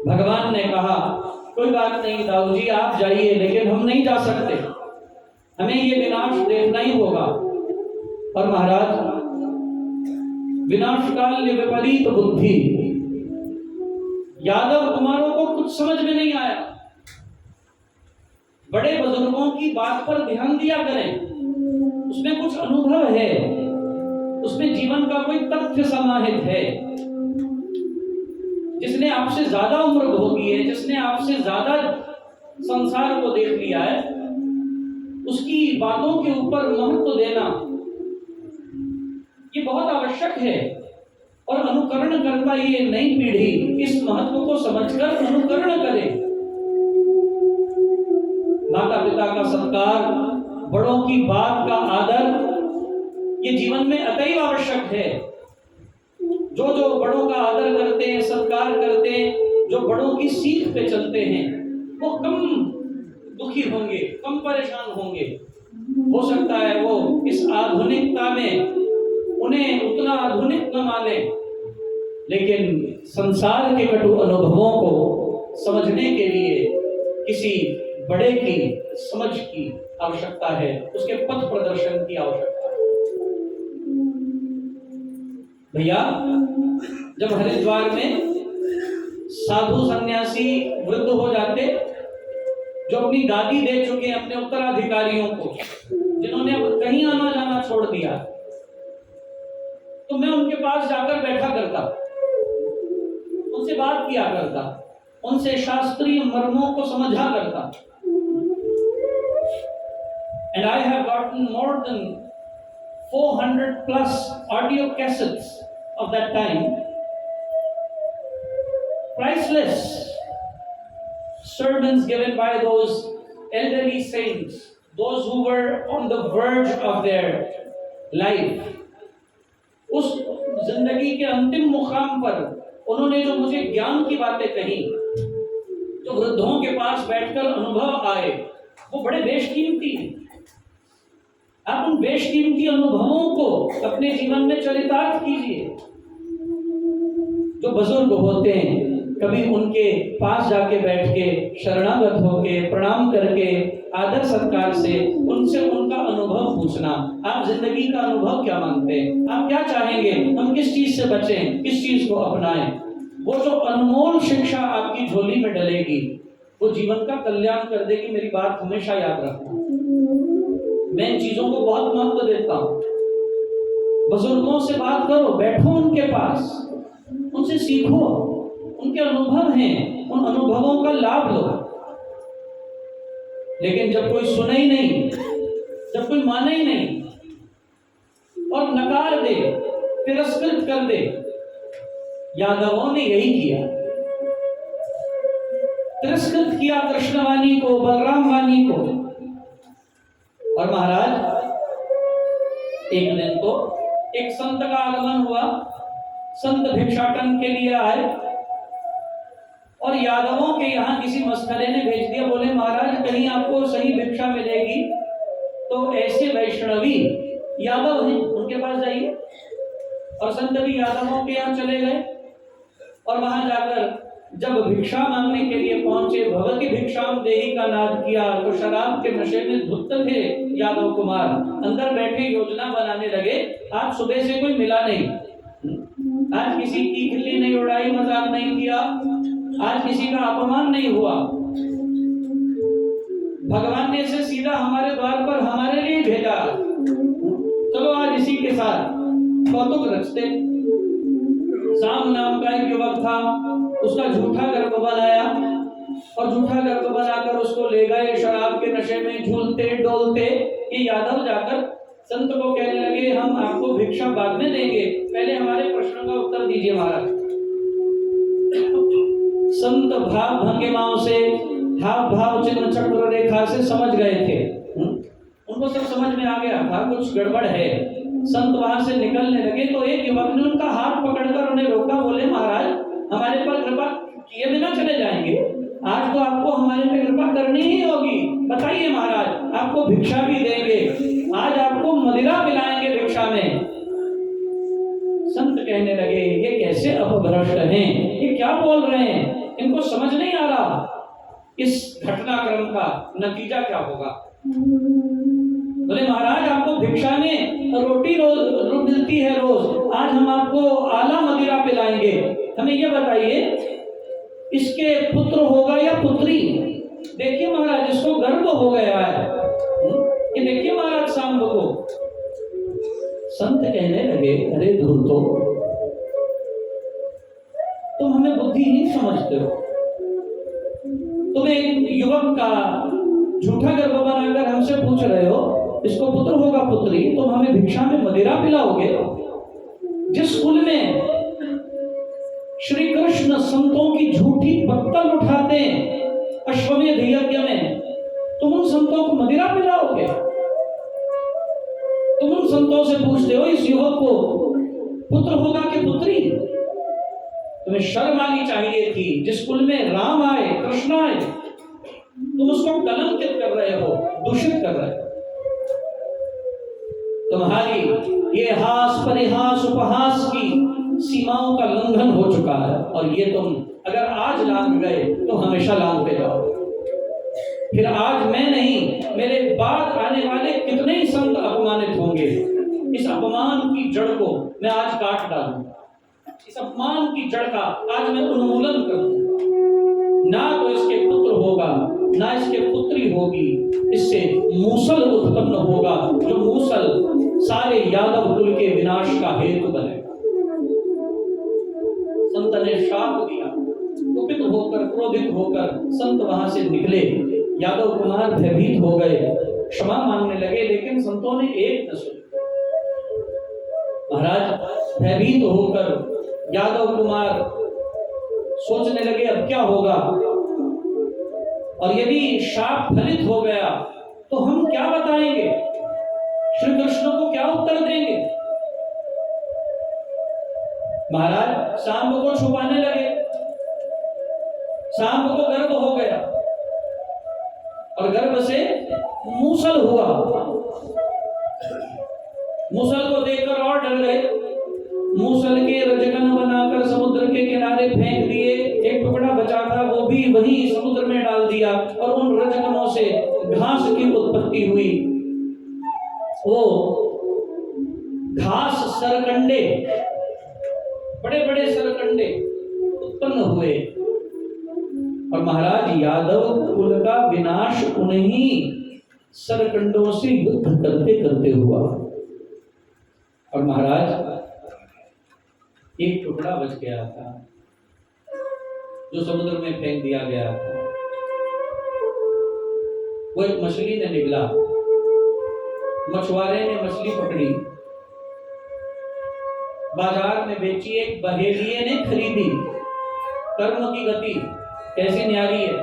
भगवान ने कहा कोई बात नहीं दाऊ जी, आप जाइए, लेकिन हम नहीं जा सकते, हमें ये विनाश देखना ही होगा। और महाराज, विनाशकाल विपरीत बुद्धि, यादव कुमारों को कुछ समझ में नहीं आया। बड़े बुजुर्गों की बात पर ध्यान दिया करें, उसमें कुछ अनुभव है, उसमें जीवन का कोई तथ्य समाहित है। जिसने आपसे ज्यादा उम्र भोगी है, जिसने आपसे ज्यादा संसार को देख लिया है, उसकी बातों के ऊपर महत्व देना ये बहुत आवश्यक है। और अनुकरण करता ये नई पीढ़ी इस महत्व को समझकर अनुकरण करे। माता पिता का सत्कार, बड़ों की बात का आदर ये जीवन में अतैव आवश्यक है। जो जो बड़ों का आदर करते हैं, सत्कार करते हैं, जो बड़ों की सीख पे चलते हैं, वो कम दुखी होंगे, कम परेशान होंगे। हो सकता है वो इस आधुनिकता में उन्हें उतना आधुनिक न माने, लेकिन संसार के कटु अनुभवों को समझने के लिए किसी बड़े की समझ की आवश्यकता है, उसके पथ प्रदर्शन की आवश्यकता है। भैया, जब हरिद्वार में साधु सन्यासी वृद्ध हो जाते, जो अपनी गादी दे चुके हैं अपने उत्तराधिकारियों को, जिन्होंने अब कहीं आना जाना छोड़ दिया, तो मैं उनके पास जाकर बैठा करता, उनसे बात किया करता, उनसे शास्त्रीय मर्मों को समझा करता। And I have gotten more than 400 plus audio cassettes of that time, priceless sermons given by those elderly saints, those who were on the verge of their life. उस जिंदगी के अंतिम मुकाम पर उन्होंने जो मुझे ज्ञान की बातें कही, जो वृद्धों के पास बैठकर अनुभव आए, वो बड़े बेशकीमती हैं। आप उन बेशकीमती अनुभवों को अपने जीवन में चरितार्थ कीजिए। जो बुजुर्ग होते हैं, कभी उनके पास जाके बैठ के शरणागत होके प्रणाम करके आदर सत्कार से उनसे उनका अनुभव पूछना। आप जिंदगी का अनुभव क्या मानते हैं, आप क्या चाहेंगे, हम किस चीज से बचें, किस चीज को अपनाएं। वो जो अनमोल शिक्षा आपकी झोली में डलेगी, वो जीवन का कल्याण कर देगी। मेरी बात हमेशा याद रखना, मैं इन चीजों को बहुत महत्व देता हूँ। बुजुर्गों से बात करो, बैठो उनके पास, उनसे सीखो, उनके अनुभव हैं, उन अनुभवों का लाभ लो। लेकिन जब कोई सुने ही नहीं, जब कोई माने ही नहीं और नकार दे, तिरस्कृत कर दे, यादवों ने यही किया। तिरस्कृत किया कृष्णवाणी को, बलराम वाणी को। और महाराज, एक दिन तो एक संत का आगमन हुआ, संत भिक्षाटन के लिए आए और यादवों के यहाँ किसी मस्खरे ने भेज दिया, बोले महाराज कहीं आपको सही भिक्षा मिलेगी तो ऐसे वैष्णवी यादव हैं उनके पास जाइए। और संत भी यादवों के यहाँ चले गए और वहां जाकर जब भिक्षा मांगने के लिए पहुंचे, भगवती भिक्षाम देही का नाद किया तो शराब के नशे में धुत थे यादव कुमार। अंदर बैठे योजना बनाने लगे, आज सुबह से कोई मिला नहीं, आज किसी की खिल्ली नहीं उड़ाई, मजाक नहीं किया, आज किसी का अपमान नहीं हुआ। भगवान ने इसे सीधा हमारे द्वार पर हमारे लिए भेजा, चलो आज इसी के साथ कौतुक रचते। साम नाम का एक युवक था, उसका झूठा गर्भ बनाया और झूठा गर्भ बनाकर उसको ले गए शराब के नशे में झूलते डोलते। ये यादव जाकर संत को कहने लगे हम आपको भिक्षा बाद में देंगे, पहले हमारे प्रश्नों का उत्तर दीजिए महाराज। संत भाव भंगिमाओं से, हाव भाव चिन्ह चक्र रेखा से समझ गए थे, उनको सब समझ में आ गया था कुछ गड़बड़ है। संत वहां से निकलने लगे तो एक युवक ने उनका हाथ पकड़कर उन्हें रोका, बोले महाराज हमारे पर कृपा किए बिना चले जाएंगे, आज तो आपको हमारे पे कृपा करनी ही होगी, बताइए महाराज आपको भिक्षा भी देंगे, आज आपको मदिरा पिलाएंगे भिक्षा में। संत कहने लगे ये कैसे अपभ्रष्ट हैं, ये क्या बोल रहे हैं, इनको समझ नहीं आ रहा इस घटनाक्रम का नतीजा क्या होगा। बोले महाराज आपको भिक्षा में रोटी रोज मिलती है रोज, आज हम आपको आला मदिरा पिलाएंगे, हमें ये बताइए इसके पुत्र होगा या पुत्री। देखिए महाराज इसको गर्भ हो गया है, ये देखिए महाराज सांब को। संत कहने लगे अरे धूर्तो तुम हमें बुद्धिहीन समझते हो, तुम एक युवक का झूठा गर्भ बनाकर हमसे पूछ रहे हो इसको पुत्र होगा पुत्री, तुम हमें भिक्षा में मदिरा पिलाओगे। जिस कुल में श्री कृष्ण संतों की झूठी पत्तल उठाते अश्वमेध यज्ञ में, तुम उन संतों को मदिरा पिलाओगे। तुम उन संतों से पूछते हो इस युवक को पुत्र होगा कि पुत्री। तुम्हें शर्म आनी चाहिए थी, जिस कुल में राम आए कृष्ण आए तुम उसको कलंकित कर रहे हो, दूषित कर रहे हो। तुम्हारी ये हास परिहास उपहास की सीमाओं का लंघन हो चुका है और ये तुम अगर आज लांघ गए तो हमेशा लांघते जाओ। फिर आज मैं नहीं, मेरे बाद आने वाले कितने ही संत अपमानित होंगे। इस अपमान की जड़ को मैं आज काट डालूंगा, इस अपमान की जड़ का आज मैं उन्मूलन करूंगा। ना तो इसके पुत्र होगा ना इसके पुत्री होगी, इससे मूसल उत्पन्न होगा जो मूसल सारे यादव कुल के विनाश का हेतु बनेगा। संत ने शाप दिया, कुपित होकर क्रोधित होकर संत वहां से निकले। यादव कुमार भयभीत हो गए, क्षमा मांगने लगे, लेकिन संतों ने एक न सुनी। महाराज भयभीत होकर यादव कुमार सोचने लगे अब क्या होगा, और यदि शाप फलित हो गया तो हम क्या बताएंगे, श्री कृष्ण को क्या उत्तर देंगे। महाराज सांब को छुपाने लगे। सांब को गर्भ हो गया और गर्भ से मूसल हुआ। मूसल को देखकर और डर गए, मूसल के रजकन बनाकर समुद्र के किनारे फेंक दिए। एक टुकड़ा बचा था वो भी वही समुद्र में डाल दिया और उन रजकनों से घास की उत्पत्ति हुई। वो घास सरकंडे, बड़े बड़े सरकंडे उत्पन्न हुए और महाराज यादव कुल का विनाश उन्हीं सरकंडों से युद्ध करते करते हुआ। और महाराज एक टुकड़ा बच गया था जो समुद्र में फेंक दिया गया था। वो एक मछली ने निगला, मछुआरे ने मछली पकड़ी, बाजार में बेची, एक बहेलिये ने खरीदी। कर्म की गति कैसी न्यारी है,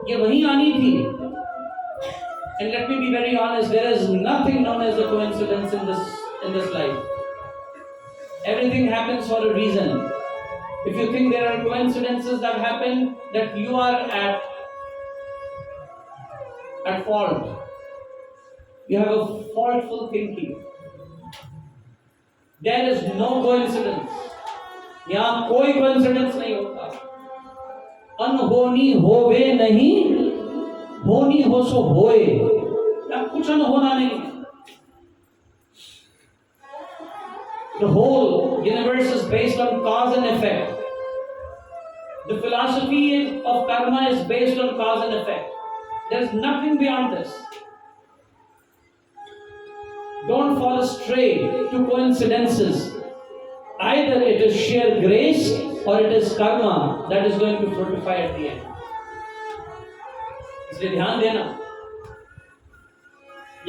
ये वही आनी थी। And let me be very honest, there is nothing known as a coincidence in this life. Everything happens for a reason. If you think there are coincidences that happen, that you are at fault. You have a faultful thinking. There is no coincidence. यहाँ कोई coincidence नहीं होता. अनहोनी होवे नहीं, होनी हो सो होए. यहाँ कुछ अनहोना नहीं है. The whole universe is based on cause and effect. The philosophy of karma is based on cause and effect. There is nothing beyond this. Don't fall astray to coincidences. Either it is sheer grace or it is karma that is going to fructify at the end. इसलिए ध्यान देना.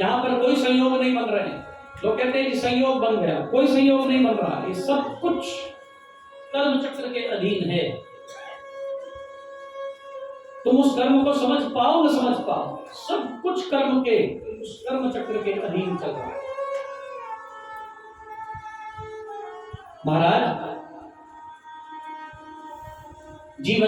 यहां पर कोई संयोग नहीं बन रहे हैं. लोग कहते हैं कि संयोग बन गया. कोई संयोग नहीं बन रहा. ये सब कुछ कर्म चक्र के अधीन है. तुम उस कर्म को समझ पाओ न समझ पाओ, सब कुछ कर्म के उस कर्म चक्र के अधीन चल रहा है. महाराज जीवन